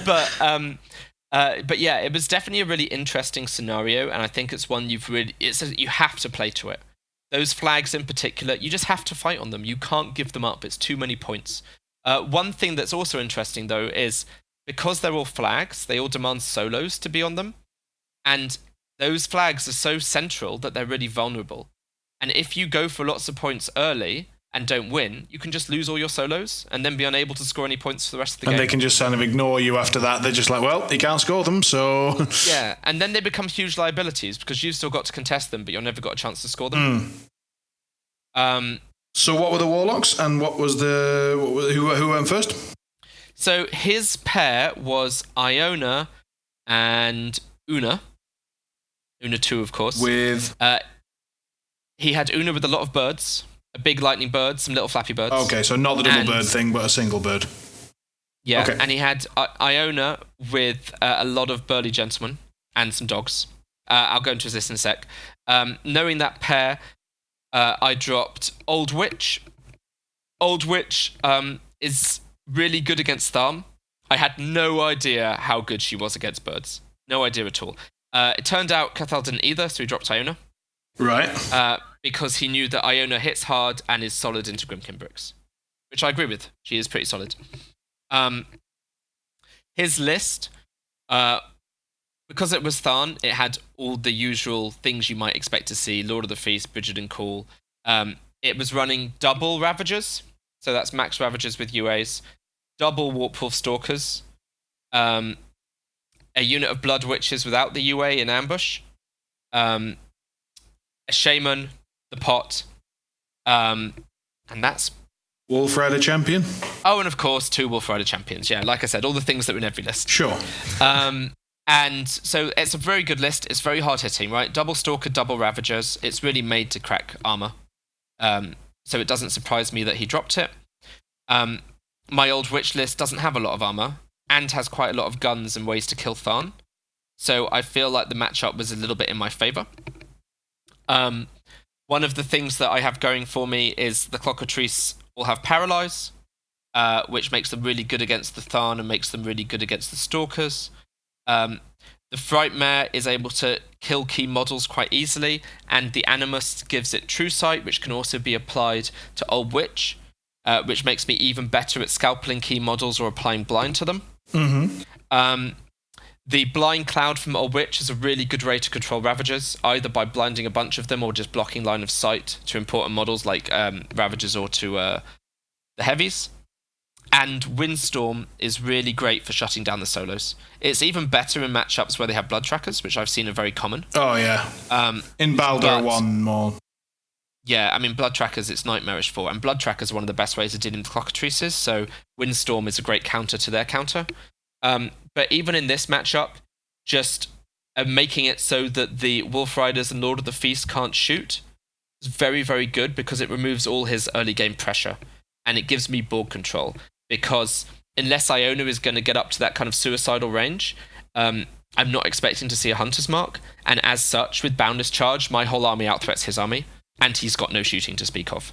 But yeah, it was definitely a really interesting scenario, and I think it's one you have to play to it. Those flags in particular, you just have to fight on them. You can't give them up. It's too many points. One thing that's also interesting, though, is because they're all flags, they all demand solos to be on them. And those flags are so central that they're really vulnerable. And if you go for lots of points early and don't win, you can just lose all your solos and then be unable to score any points for the rest of the game. And they can just kind of ignore you after that. They're just like, well, he can't score them, so... Yeah, and then they become huge liabilities because you've still got to contest them, but you've never got a chance to score them. So what were the Warlocks, and who went first? So his pair was Iona and Una. Una 2, of course. With? He had Una with a lot of birds, a big lightning bird, some little flappy birds. Okay, so not the double bird thing, but a single bird. Yeah, okay. And he had Iona with a lot of burly gentlemen and some dogs. I'll go into this in a sec. Knowing that pair, I dropped Old Witch. Old Witch is really good against Tharm. I had no idea how good she was against birds. No idea at all. It turned out Cathal didn't either, so he dropped Iona. Right. Because he knew that Iona hits hard and is solid into Grimkin Bricks. Which I agree with. She is pretty solid. His list, because it was Tharn, it had all the usual things you might expect to see. Lord of the Feast, Bridgerton Call. It was running double Ravagers. So that's max Ravagers with UAs. Double Warpwolf Stalkers. A unit of Blood Witches without the UA in ambush. A Shaman, the Pot. And that's... Wolf Rider Champion. Oh, and of course, 2 Wolf Rider Champions. Yeah, like I said, all the things that were in every list. Sure. And so it's a very good list. It's very hard hitting, right? Double Stalker, double Ravagers. It's really made to crack armor. So it doesn't surprise me that he dropped it. My Old Witch list doesn't have a lot of armor and has quite a lot of guns and ways to kill Tharn. So I feel like the matchup was a little bit in my favor. One of the things that I have going for me is the Clockatrice will have Paralyze, which makes them really good against the Tharn and makes them really good against the Stalkers. The Frightmare is able to kill key models quite easily, and the Animus gives it True Sight, which can also be applied to Old Witch, which makes me even better at scalping key models or applying blind to them. Mm-hmm. The Blind Cloud from Old Witch is a really good way to control Ravagers, either by blinding a bunch of them or just blocking line of sight to important models like Ravagers or to the Heavies. And Windstorm is really great for shutting down the solos. It's even better in matchups where they have Blood Trackers, which I've seen are very common. Oh, yeah. In Baldur 1 more. Yeah, I mean, Blood Trackers, it's nightmarish for. And Blood Trackers are one of the best ways of dealing with Clockatrices, so Windstorm is a great counter to their counter. But even in this matchup, just making it so that the Wolf Riders and Lord of the Feast can't shoot is very, very good because it removes all his early game pressure. And it gives me board control. Because unless Iona is going to get up to that kind of suicidal range, I'm not expecting to see a Hunter's Mark. And as such, with Boundless Charge, my whole army outthreats his army. And he's got no shooting to speak of.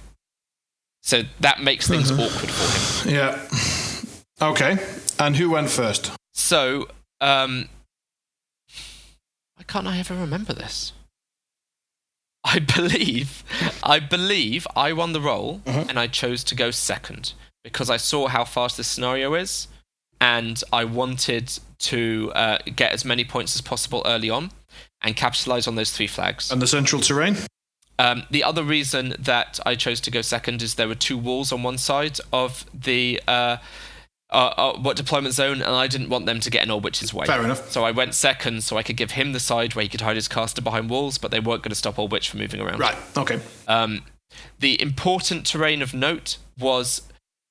So that makes things awkward for him. Yeah. Okay. And who went first? So, why can't I ever remember this? I believe I won the roll and I chose to go second because I saw how fast this scenario is and I wanted to get as many points as possible early on and capitalize on those 3 flags. And the central terrain? The other reason that I chose to go second is there were 2 walls on one side of the deployment zone, and I didn't want them to get in Old Witch's way. Fair enough. So I went second so I could give him the side where he could hide his caster behind walls, but they weren't going to stop Old Witch from moving around. Right, okay. The important terrain of note was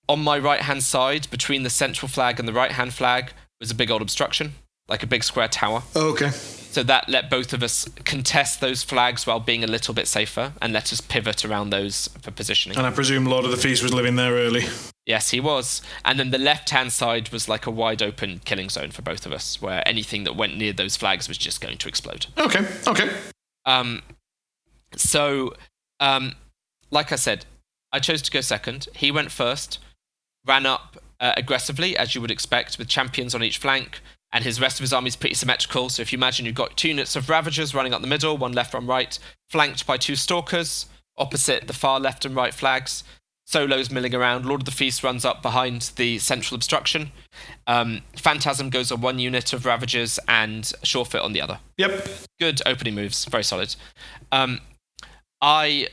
On my right-hand side, between the central flag and the right-hand flag, was a big old obstruction, like a big square tower. Okay. So that let both of us contest those flags while being a little bit safer and let us pivot around those for positioning. And I presume Lord of the Feast was living there early. Yes, he was. And then the left-hand side was like a wide-open killing zone for both of us, where anything that went near those flags was just going to explode. Okay. So, like I said, I chose to go second. He went first, ran up aggressively, as you would expect, with champions on each flank, and his rest of his army is pretty symmetrical. So if you imagine you've got 2 units of Ravagers running up the middle, one left, one right, flanked by 2 Stalkers, opposite the far left and right flags, Solos milling around, Lord of the Feast runs up behind the central obstruction, Phantasm goes on 1 unit of Ravagers, and Surefoot on the other. Yep. Good opening moves, very solid. I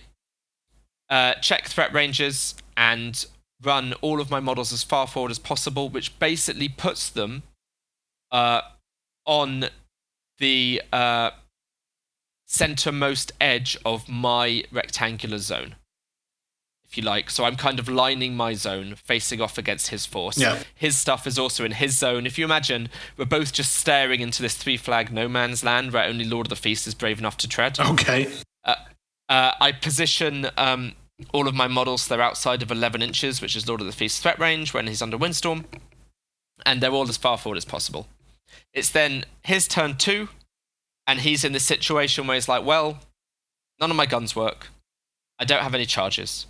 check threat ranges and run all of my models as far forward as possible, which basically puts them on the centermost edge of my rectangular zone, if you like. So I'm kind of lining my zone, facing off against his force. Yeah. His stuff is also in his zone. If you imagine, we're both just staring into this 3-flag no man's land where only Lord of the Feast is brave enough to tread. Okay. I position all of my models, they're outside of 11 inches, which is Lord of the Feast's threat range when he's under Windstorm, and they're all as far forward as possible. It's then his turn 2, and he's in this situation where he's like, well, none of my guns work, I don't have any charges,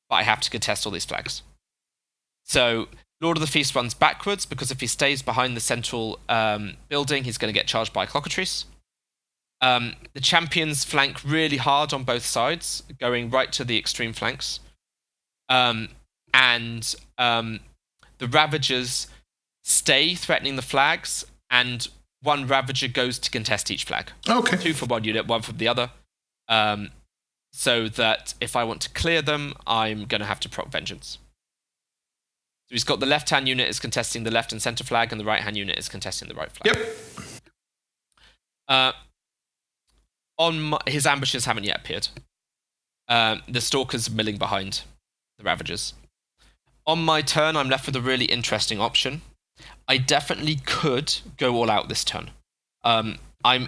but I have to contest all these flags. So Lord of the Feast runs backwards, because if he stays behind the central building, he's going to get charged by Clockatrice. The champions flank really hard on both sides, going right to the extreme flanks. And the Ravagers stay threatening the flags, and 1 Ravager goes to contest each flag. Okay. 2 for 1 unit, 1 from the other. So that if I want to clear them, I'm going to have to proc Vengeance. So he's got the left-hand unit is contesting the left and center flag, and the right-hand unit is contesting the right flag. Yep. His ambushes haven't yet appeared. The Stalkers are milling behind the Ravagers. On my turn, I'm left with a really interesting option. I definitely could go all out this turn. I'm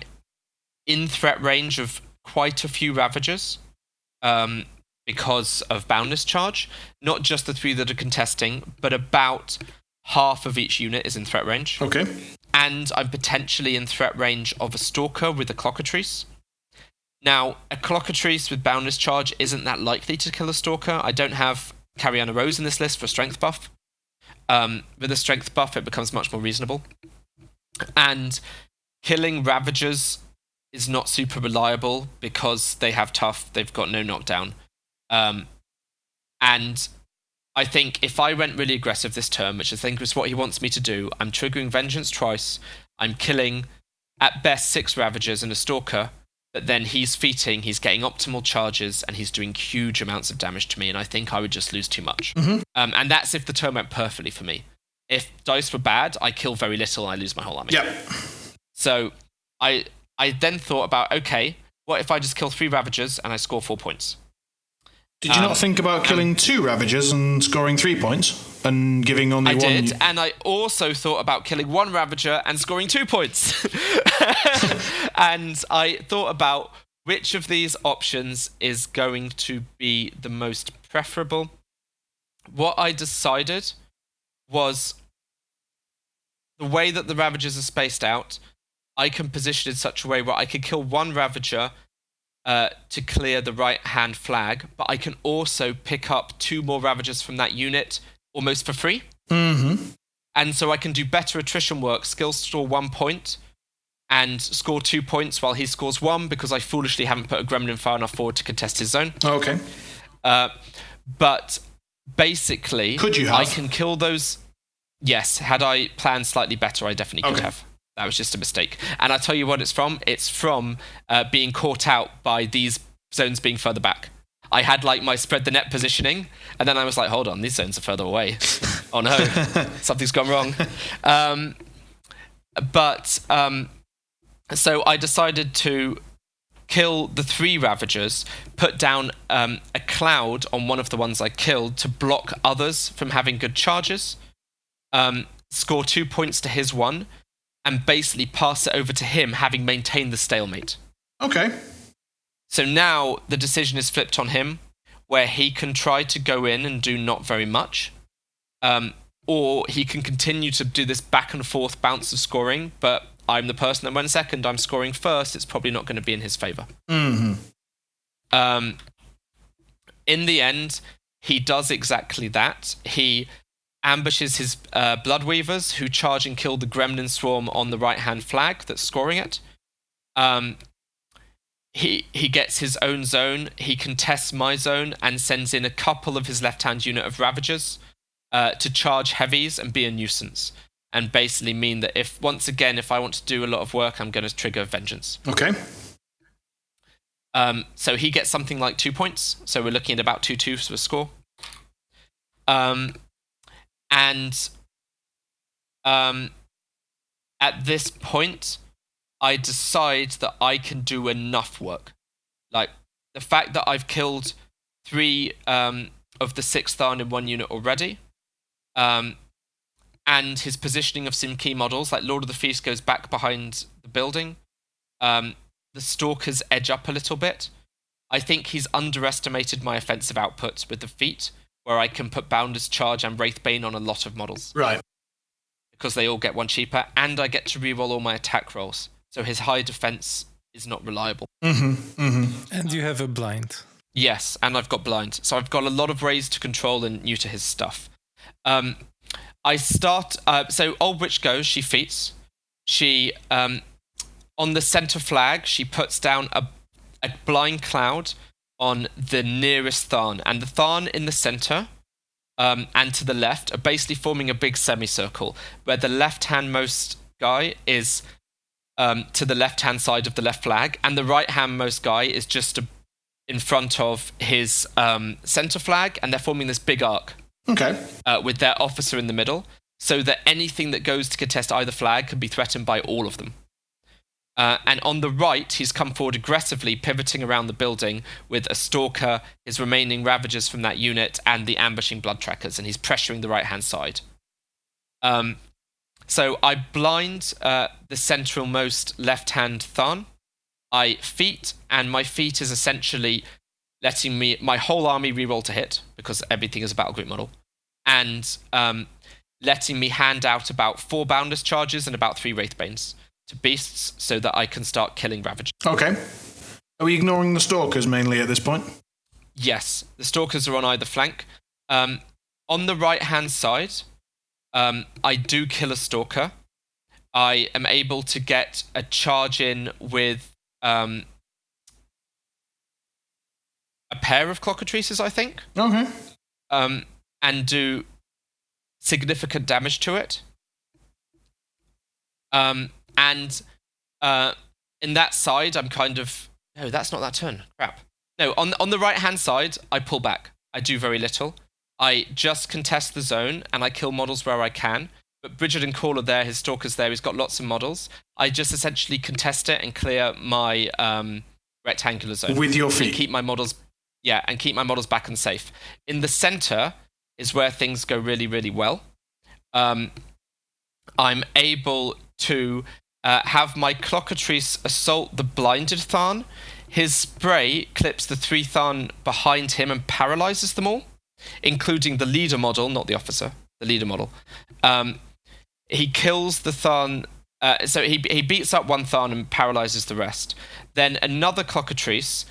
in threat range of quite a few Ravagers because of Boundless Charge. Not just the 3 that are contesting, but about half of each unit is in threat range. Okay. And I'm potentially in threat range of a Stalker with a Clockatrice. Now, a Clockatrice with Boundless Charge isn't that likely to kill a Stalker. I don't have Cariana Rose in this list for a strength buff. With a strength buff, it becomes much more reasonable. And killing Ravagers is not super reliable because they have tough, they've got no knockdown. And I think if I went really aggressive this turn, which I think is what he wants me to do, I'm triggering Vengeance twice, I'm killing at best 6 Ravagers and a Stalker, but then he's feating, he's getting optimal charges, and he's doing huge amounts of damage to me, and I think I would just lose too much. Mm-hmm. And that's if the turn went perfectly for me. If dice were bad, I kill very little and I lose my whole army. Yep. So I then thought about, okay, what if I just kill 3 Ravagers and I score 4 points? Did you not think about killing 2 Ravagers and scoring 3 points? And giving only I 1... did, and I also thought about killing 1 Ravager and scoring 2 points. And I thought about which of these options is going to be the most preferable. What I decided was the way that the Ravagers are spaced out, I can position in such a way where I can kill 1 Ravager to clear the right-hand flag, but I can also pick up 2 more Ravagers from that unit almost for free. Mm-hmm. And so I can do better attrition work, skill store 1 point, and score 2 points while he scores 1, because I foolishly haven't put a Gremlin far enough forward to contest his zone. Okay. But basically, could you have? I can kill those. Yes, had I planned slightly better, I definitely could have. That was just a mistake. And I'll tell you what it's from. It's from being caught out by these zones being further back. I had like my spread the net positioning, and then I was like, hold on, these zones are further away. Oh no, something's gone wrong. So I decided to kill the 3 Ravagers, put down a cloud on one of the ones I killed to block others from having good charges, score 2 points to his 1, and basically pass it over to him, having maintained the stalemate. Okay. So now the decision is flipped on him, where he can try to go in and do not very much, or he can continue to do this back and forth bounce of scoring, but I'm the person that went second, I'm scoring first, it's probably not going to be in his favour. Mm-hmm. In the end, he does exactly that. He ambushes his Bloodweavers, who charge and kill the Gremlin Swarm on the right-hand flag that's scoring it. He gets his own zone, he contests my zone, and sends in a couple of his left-hand unit of Ravagers to charge heavies and be a nuisance. And basically mean that if I want to do a lot of work, I'm going to trigger Vengeance. Okay. So he gets something like 2 points. So we're looking at about 2-2 for a score. And at this point, I decide that I can do enough work. Like, the fact that I've killed 3 of the 6 Tharn in 1 unit already, and his positioning of some key models, like Lord of the Feast goes back behind the building. The Stalkers edge up a little bit. I think he's underestimated my offensive output with the feat, where I can put Bounders Charge and Wraithbane on a lot of models. Right. Because they all get 1 cheaper, and I get to reroll all my attack rolls. So his high defense is not reliable. Mm-hmm. Mm-hmm. And you have a blind. Yes, and I've got blind. So I've got a lot of ways to control and new to his stuff. I start... so Old Witch goes, she feats. She, on the center flag, she puts down a blind cloud on the nearest Tharn. And the Tharn in the center and to the left are basically forming a big semicircle, where the left-handmost guy is to the left-hand side of the left flag, and the right-handmost guy is just in front of his center flag, and they're forming this big arc. Okay. With their officer in the middle, so that anything that goes to contest either flag can be threatened by all of them. And on the right, he's come forward aggressively, pivoting around the building with a Stalker, his remaining Ravagers from that unit, and the ambushing Blood Trackers, and he's pressuring the right-hand side. So I blind the centralmost left-hand Tharn. I feat, and my feat is essentially letting my whole army reroll to hit, because everything is a battle group model, and letting me hand out about 4 Boundless Charges and about 3 Wraithbanes to beasts, so that I can start killing Ravagers. Okay. Are we ignoring the Stalkers mainly at this point? Yes, the Stalkers are on either flank. On the right-hand side, I do kill a Stalker. I am able to get a charge in with a pair of Clockatrices, I think. Okay. And do significant damage to it. And in that side, I'm kind of... No, that's not that turn. Crap. No, on the right-hand side, I pull back. I do very little. I just contest the zone, and I kill models where I can. But Bridget and Call are there, his Stalker's there, he's got lots of models. I just essentially contest it and clear my rectangular zone. With your feet? And keep my models back and safe. In the center is where things go really, really well. I'm able to have my Clockatrice assault the blinded Tharn. His spray clips the 3 Tharn behind him and paralyzes them all, including the leader model, not the officer, the leader model. He kills the Tharn, so he beats up 1 Tharn and paralyzes the rest. Then another Clockatrice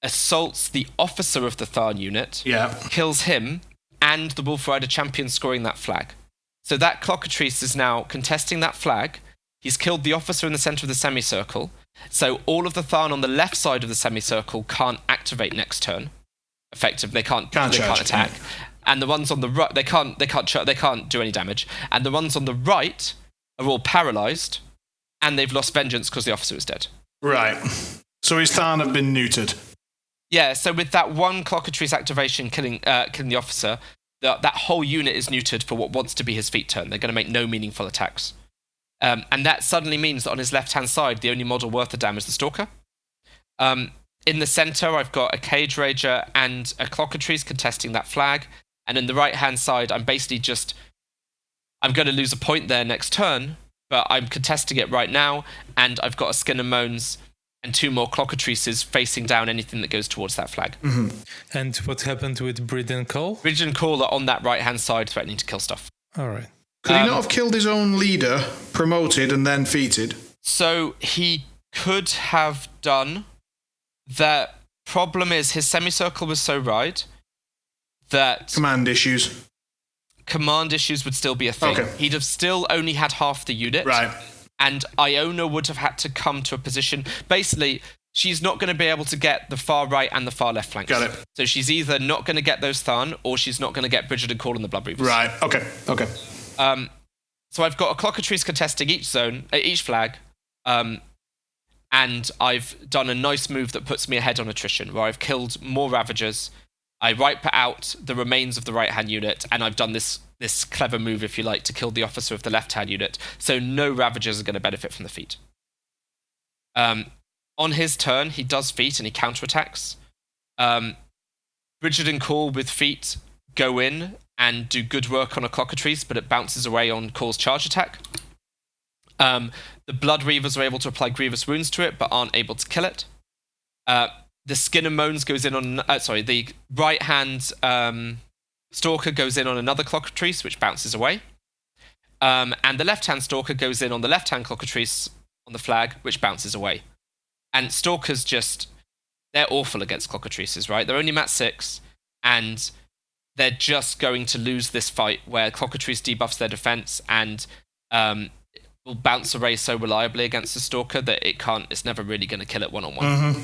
assaults the officer of the Tharn unit, kills him, and the Wolf Rider champion scoring that flag. So that Clockatrice is now contesting that flag. He's killed the officer in the center of the semicircle. So all of the Tharn on the left side of the semicircle can't activate next turn. Effectively, they can't attack. And the ones on the right, they can't do any damage. And the ones on the right are all paralyzed, and they've lost vengeance because the officer is dead. Right. So his Tharn have been neutered. Yeah. So with that one Clockatrice activation killing the officer, that whole unit is neutered for what wants to be his feat turn. They're going to make no meaningful attacks. And that suddenly means that on his left-hand side, the only model worth the damage is the Stalker. In the center, I've got a Cage Rager and a Clockatrice contesting that flag. And in the right-hand side, I'm basically I'm going to lose a point there next turn, but I'm contesting it right now, and I've got a Skin and Moans and 2 more Clockatrices facing down anything that goes towards that flag. Mm-hmm. And what happened with Bridge and Call? Bridge and Call are on that right-hand side threatening to kill stuff. All right. Could he not have killed his own leader, promoted, and then feated? So he could have done. The problem is his semicircle was so wide that Command issues would still be a thing. Okay. He'd have still only had half the unit. Right. And Iona would have had to come to a position. Basically, she's not going to be able to get the far right and the far left flanks. Got it. So she's either not going to get those Tharn, or she's not going to get Bridget and Call on the Blood Reavers. Right. Okay. So I've got a Clockatrice contesting each flag. And I've done a nice move that puts me ahead on attrition, where I've killed more Ravagers. I wipe out the remains of the right-hand unit, and I've done this clever move, if you like, to kill the officer of the left-hand unit. So no Ravagers are going to benefit from the feat. On his turn, he does feat and he counterattacks. Bridget and Call with feat go in and do good work on a Clockatrice, but it bounces away on Call's charge attack. The Blood Reavers are able to apply grievous wounds to it, but aren't able to kill it. The Skin and Moans goes in on... the right-hand Stalker goes in on another Clockatrice, which bounces away. And the left-hand Stalker goes in on the left-hand Clockatrice on the flag, which bounces away. And Stalkers they're awful against Clockatrices, right? They're only mat 6, and they're just going to lose this fight where Clockatrice debuffs their defense and will bounce away so reliably against the Stalker that it's never really going to kill it one-on-one.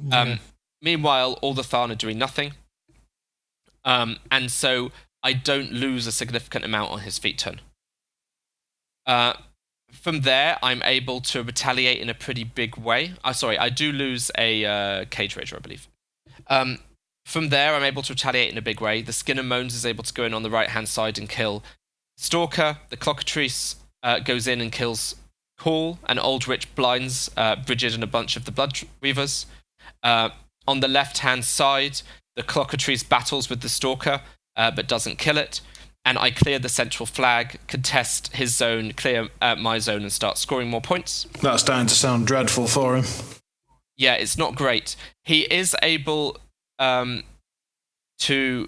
Mm-hmm. Meanwhile, all the Tharn are doing nothing. And so I don't lose a significant amount on his feat turn. From there, I'm able to retaliate in a pretty big way. I do lose a Cage Rager, I believe. From there, I'm able to retaliate in a big way. The Skin and Moans is able to go in on the right-hand side and kill Stalker. The Clockatrice goes in and kills Call, and Aldrich blinds Bridget and a bunch of the Blood Reavers. On the left-hand side, the Clockatrice battles with the Stalker, but doesn't kill it. And I clear the central flag, contest his zone, clear my zone, and start scoring more points. That's starting to sound dreadful for him. Yeah, it's not great. He is able to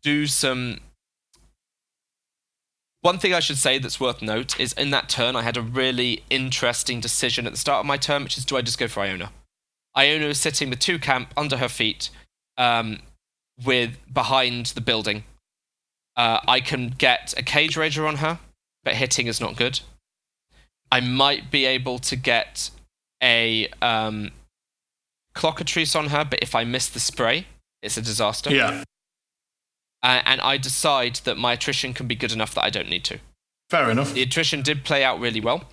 do some... One thing I should say that's worth note is in that turn, I had a really interesting decision at the start of my turn, which is, do I just go for Iona? Iona is sitting with 2 camp under her feet, behind the building. I can get a Cage Rager on her, but hitting is not good. I might be able to get a Clockatrice on her, but if I miss the spray, it's a disaster. Yeah. And I decide that my attrition can be good enough that I don't need to. Fair enough. The attrition did play out really well.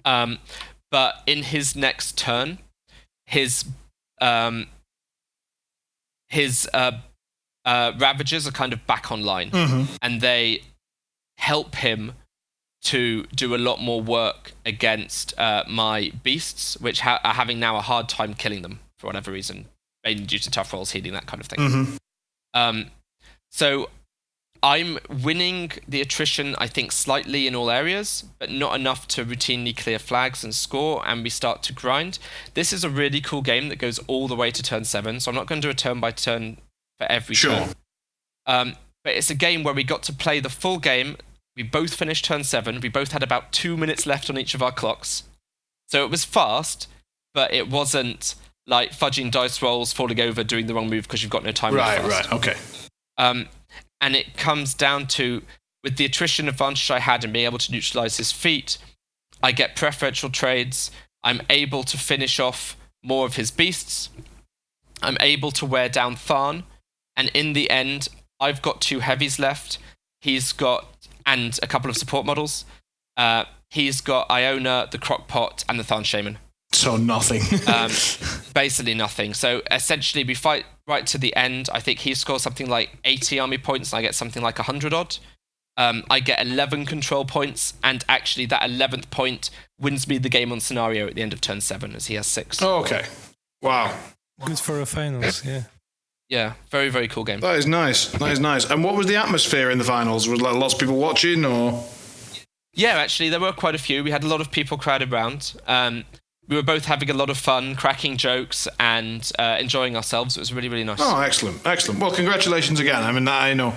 But in his next turn, his Ravagers are kind of back online. Mm-hmm. And they help him to do a lot more work against my beasts, which are having now a hard time killing them for whatever reason, mainly due to tough rolls, healing, that kind of thing. Mm-hmm. So I'm winning the attrition, I think, slightly in all areas, but not enough to routinely clear flags and score, and we start to grind. This is a really cool game that goes all the way to turn 7, so I'm not going to do a turn by turn for every turn. But it's a game where we got to play the full game. We both finished turn 7. We both had about 2 minutes left on each of our clocks. So it was fast, but it wasn't like fudging dice rolls, falling over, doing the wrong move because you've got no time. Right, okay. And it comes down to, with the attrition advantage I had and being able to neutralize his feat, I get preferential trades. I'm able to finish off more of his beasts. I'm able to wear down Tharn. And in the end, I've got 2 heavies left. He's got, and a couple of support models. He's got Iona, the Crockpot, and the Tharn Shaman. So nothing. Basically nothing. So essentially we fight right to the end. I think he scores something like 80 army points and I get something like 100 odd. I get 11 control points, and actually that 11th point wins me the game on scenario at the end of turn 7, as he has 6. Oh, okay. Wow. Good for a finals, yeah. Yeah, very, very cool game. That is nice. That is nice. And what was the atmosphere in the finals? Was like lots of people watching, or? Yeah, actually, there were quite a few. We had a lot of people crowded around. We were both having a lot of fun, cracking jokes, and enjoying ourselves. It was really, really nice. Oh, excellent. Excellent. Well, congratulations again. I mean, I know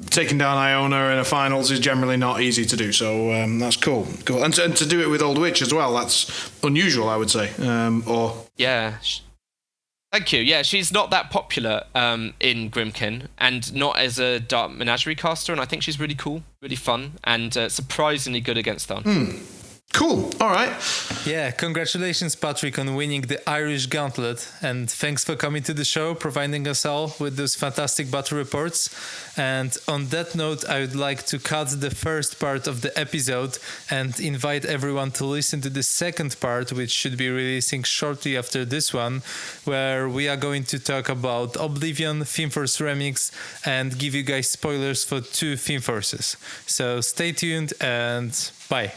taking down Iona in a finals is generally not easy to do, so that's cool. Cool. And to do it with Old Witch as well, that's unusual, I would say. Yeah. Thank you. Yeah, she's not that popular in Grimkin, and not as a Dark Menagerie caster, and I think she's really cool, really fun, and surprisingly good against Thorn. Cool. All right. Yeah, congratulations, Patrick, on winning the Irish Gauntlet. And thanks for coming to the show, providing us all with those fantastic battle reports. And on that note, I would like to cut the first part of the episode and invite everyone to listen to the second part, which should be releasing shortly after this one, where we are going to talk about Oblivion, Theme Force Remix, and give you guys spoilers for 2 Theme Forces. So stay tuned and bye.